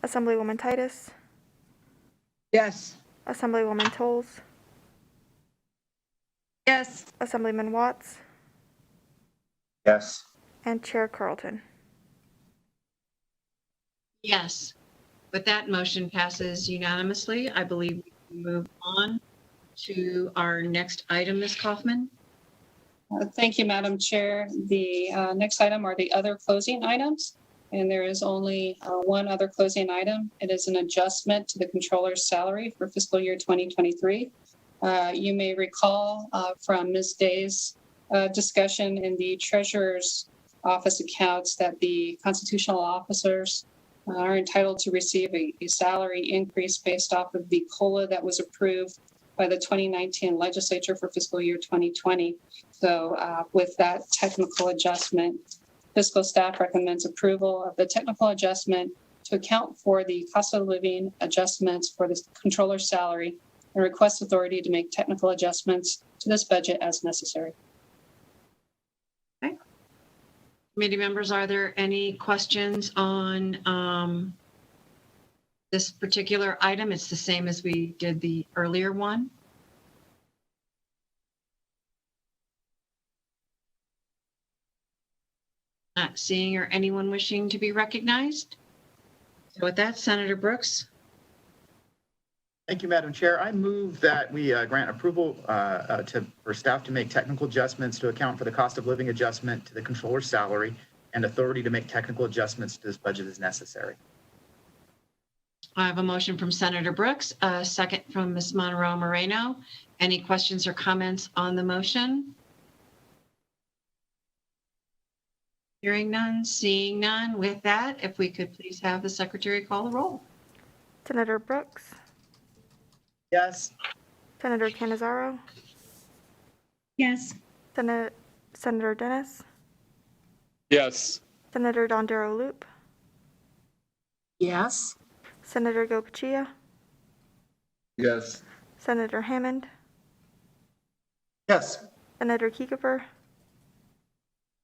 Assemblywoman Titus, Yes. Assemblywoman Tolles, Yes. Assemblyman Watts, Yes. and Chair Carlton. Yes. With that, motion passes unanimously. I believe we can move on to our next item, Ms. Kaufman. Thank you, Madam Chair. The next item are the other closing items, and there is only one other closing item. It is an adjustment to the controller's salary for fiscal year 2023. You may recall from Ms. Day's discussion in the treasurer's office accounts that the constitutional officers are entitled to receive a salary increase based off of the COLA that was approved by the 2019 legislature for fiscal year 2020. So with that technical adjustment, fiscal staff recommends approval of the technical adjustment to account for the cost of living adjustments for the controller's salary and request authority to make technical adjustments to this budget as necessary. Committee members, are there any questions on this particular item? It's the same as we did the earlier one. Not seeing or anyone wishing to be recognized. So with that, Senator Brooks. Thank you, Madam Chair. I move that we grant approval for staff to make technical adjustments to account for the cost of living adjustment to the controller's salary and authority to make technical adjustments to this budget as necessary. I have a motion from Senator Brooks, a second from Ms. Monroe Moreno. Any questions or comments on the motion? Hearing none, seeing none. With that, if we could please have the secretary call the roll. Senator Brooks, Yes. Senator Canizaro, Yes. Senator Dennis, Yes. Senator Dondero Loop, Yes. Senator Gokachia, Yes. Senator Hammond, Yes. Senator Kiefer,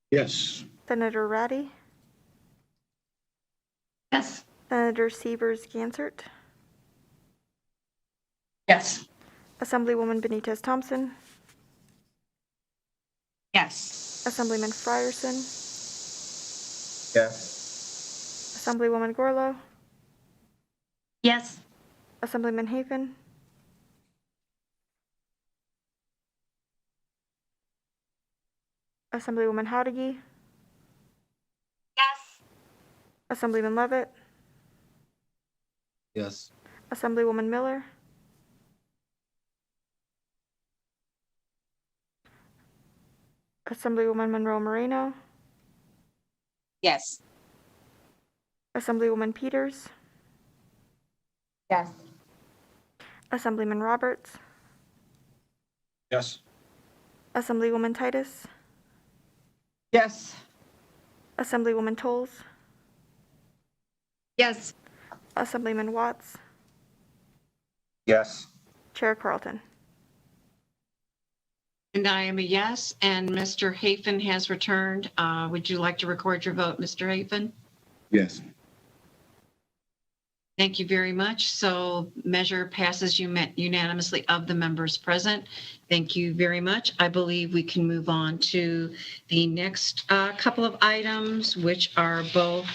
Yes. Senator Ratty, Yes. Senator Severs Gansert, Yes. Assemblywoman Benitez Thompson, Yes. Assemblyman Frierson, Yes. Assemblywoman Gorlow, Yes. Assemblyman Haven, Assemblywoman Howdy, Yes. Assemblyman Levitt, Yes. Assemblywoman Miller, Assemblywoman Monroe Moreno, Yes. Assemblywoman Peters, Yes. Assemblyman Roberts, Yes. Assemblywoman Titus, Yes. Assemblywoman Tolles, Yes. Assemblyman Watts, Yes. Chair Carlton. And I am a yes, and Mr. Hafen has returned. Would you like to record your vote, Mr. Hafen? Yes. Thank you very much. So measure passes unanimously of the members present. Thank you very much. I believe we can move on to the next couple of items, which are both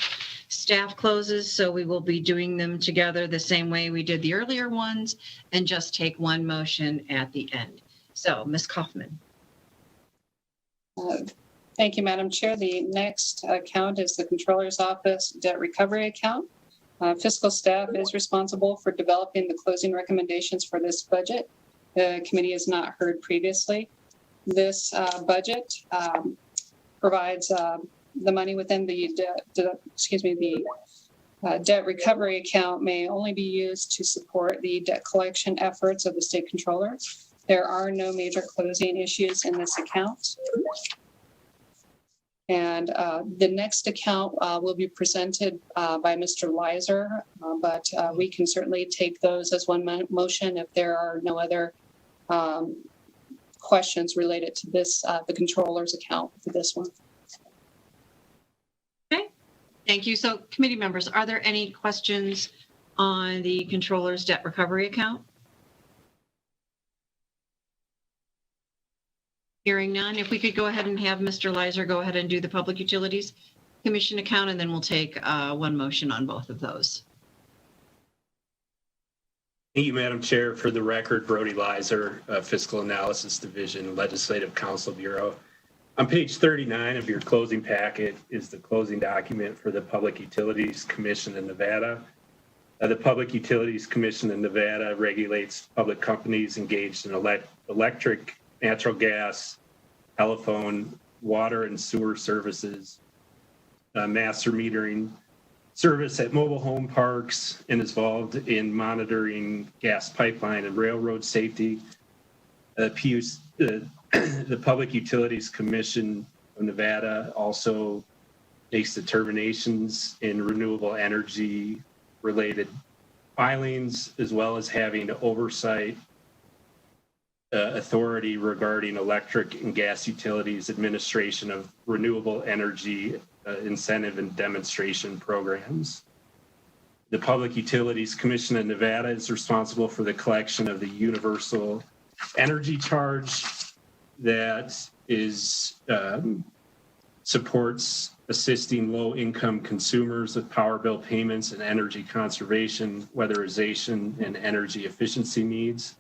staff closes. So we will be doing them together the same way we did the earlier ones and just take one motion at the end. So Ms. Kaufman. Thank you, Madam Chair. The next account is the Controller's Office Debt Recovery Account. Fiscal staff is responsible for developing the closing recommendations for this budget. The committee has not heard previously. This budget provides the money within the debt recovery account may only be used to support the debt collection efforts of the state controller. There are no major closing issues in this account. And the next account will be presented by Mr. Leiser, but we can certainly take those as one motion if there are no other questions related to this, the controller's account for this one. Okay, thank you. So committee members, are there any questions on the controller's debt recovery account? Hearing none, if we could go ahead and have Mr. Leiser go ahead and do the Public Utilities Commission account, and then we'll take one motion on both of those. Thank you, Madam Chair. For the record, Brody Leiser, Fiscal Analysis Division, Legislative Counsel Bureau. On page 39 of your closing packet is the closing document for the Public Utilities Commission in Nevada. The Public Utilities Commission in Nevada regulates public companies engaged in electric, natural gas, telephone, water and sewer services, master metering service at mobile home parks, and is involved in monitoring gas pipeline and railroad safety. The Public Utilities Commission of Nevada also makes determinations in renewable energy related filings, as well as having oversight authority regarding electric and gas utilities administration of renewable energy incentive and demonstration programs. The Public Utilities Commission in Nevada is responsible for the collection of the universal energy charge that is supports assisting low-income consumers with power bill payments and energy conservation, weatherization, and energy efficiency needs.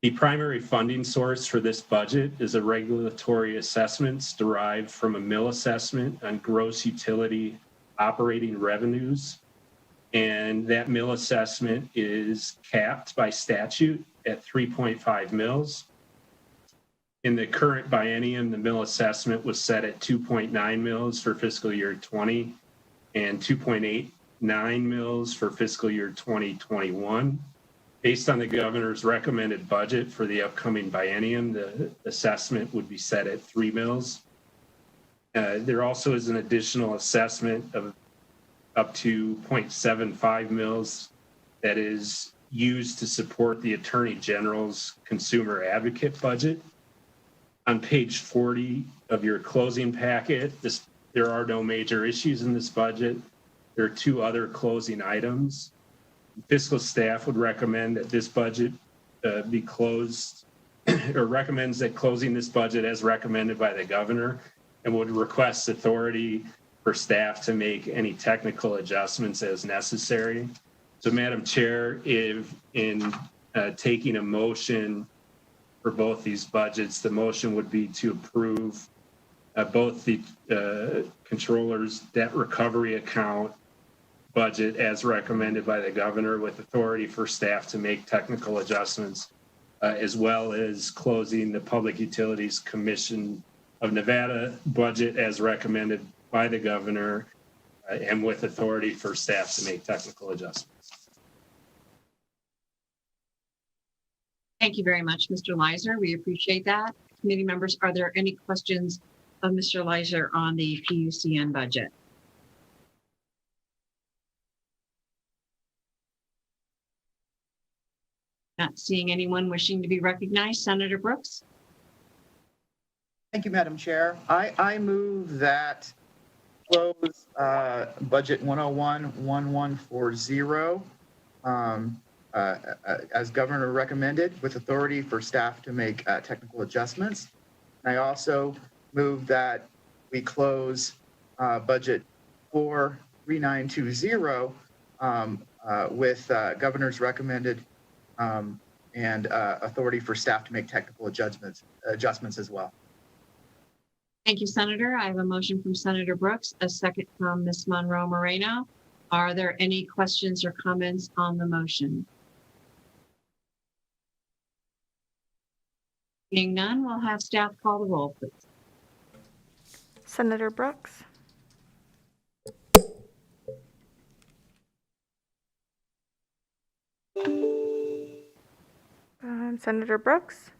The primary funding source for this budget is a regulatory assessments derived from a mill assessment on gross utility operating revenues. And that mill assessment is capped by statute at 3.5 mills. In the current biennium, the mill assessment was set at 2.9 mills for fiscal year 20 and 2.89 mills for fiscal year 2021. Based on the governor's recommended budget for the upcoming biennium, the assessment would be set at 3 mills. There also is an additional assessment of up to 0.75 mills that is used to support the Attorney General's consumer advocate budget. On page 40 of your closing packet, there are no major issues in this budget. There are 2 other closing items. Fiscal staff would recommend that this budget be closed or recommends that closing this budget as recommended by the governor, and would request authority for staff to make any technical adjustments as necessary. So Madam Chair, if in taking a motion for both these budgets, the motion would be to approve both the controller's debt recovery account budget as recommended by the governor with authority for staff to make technical adjustments, as well as closing the Public Utilities Commission of Nevada budget as recommended by the governor and with authority for staff to make technical adjustments. Thank you very much, Mr. Leiser. We appreciate that. Committee members, are there any questions of Mr. Leiser on the PUCN budget? Not seeing anyone wishing to be recognized. Senator Brooks? Thank you, Madam Chair. I move that close budget 101-1140 as governor recommended with authority for staff to make technical adjustments. I also move that we close budget 43920 with governor's recommended and authority for staff to make technical adjustments as well. Thank you, Senator. I have a motion from Senator Brooks, a second from Ms. Monroe Moreno. Are there any questions or comments on the motion? Being none, we'll have staff call the roll, please. Senator Brooks, Senator Brooks,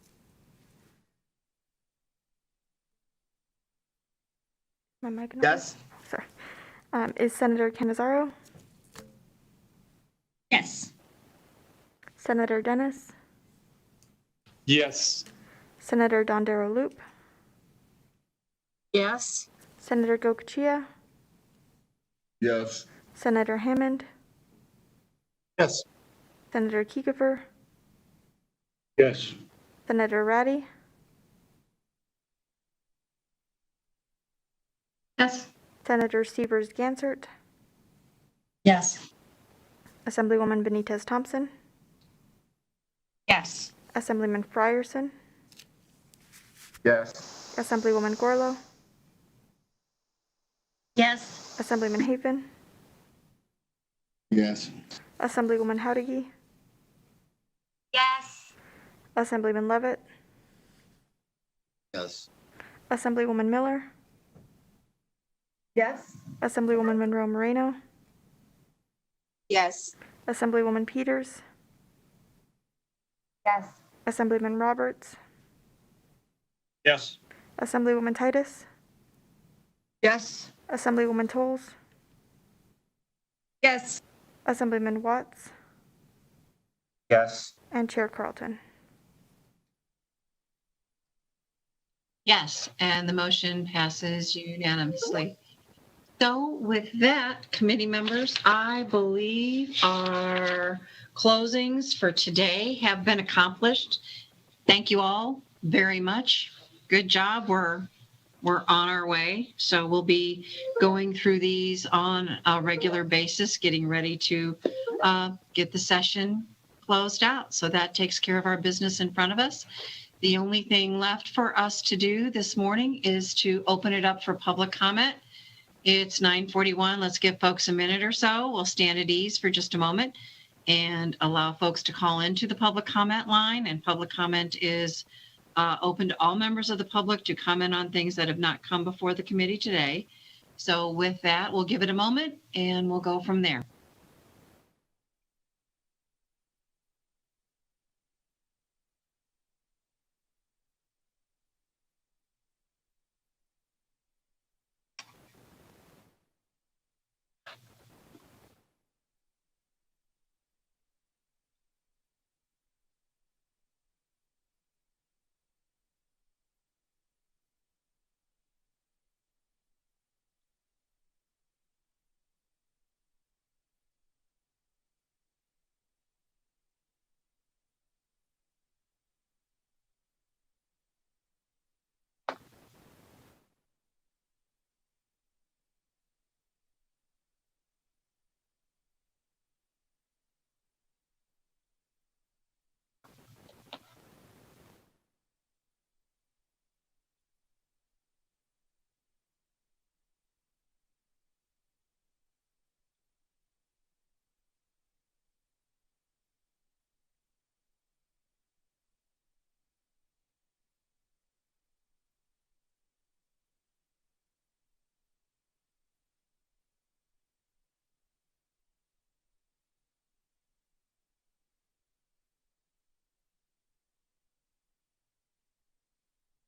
my mic not Yes. Sorry. Is Senator Canizaro, Yes. Senator Dennis, Yes. Senator Dondero Loop, Yes. Senator Gokachia, Yes. Senator Hammond, Yes. Senator Kiefer, Yes. Senator Ratty, Yes. Senator Severs Gansert, Yes. Assemblywoman Benitez Thompson, Yes. Assemblyman Frierson, Yes. Assemblywoman Gorlow, Yes. Assemblyman Hafen, Yes. Assemblywoman Howdigy, Yes. Assemblyman Levitt, Yes. Assemblywoman Miller, Yes. Assemblywoman Monroe Moreno, Yes. Assemblywoman Peters, Yes. Assemblyman Roberts, Yes. Assemblywoman Titus, Yes. Assemblywoman Tolles, Yes. Assemblyman Watts, Yes. and Chair Carlton. Yes, and the motion passes unanimously. So with that, committee members, I believe our closings for today have been accomplished. Thank you all very much. Good job. We're on our way. So we'll be going through these on a regular basis, getting ready to get the session closed out. So that takes care of our business in front of us. The only thing left for us to do this morning is to open it up for public comment. It's 9:41. Let's give folks a minute or so. We'll stand at ease for just a moment and allow folks to call into the public comment line. And public comment is open to all members of the public to comment on things that have not come before the committee today. So with that, we'll give it a moment and we'll go from there.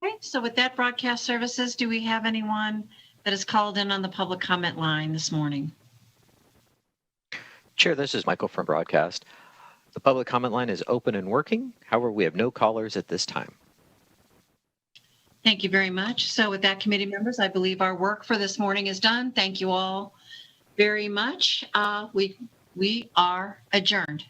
Okay, so with that, broadcast services, do we have anyone that is called in on the public comment line this morning? Chair, this is Michael from Broadcast. The public comment line is open and working. However, we have no callers at this time. Thank you very much. So with that, committee members, I believe our work for this morning is done. Thank you all very much. We are adjourned.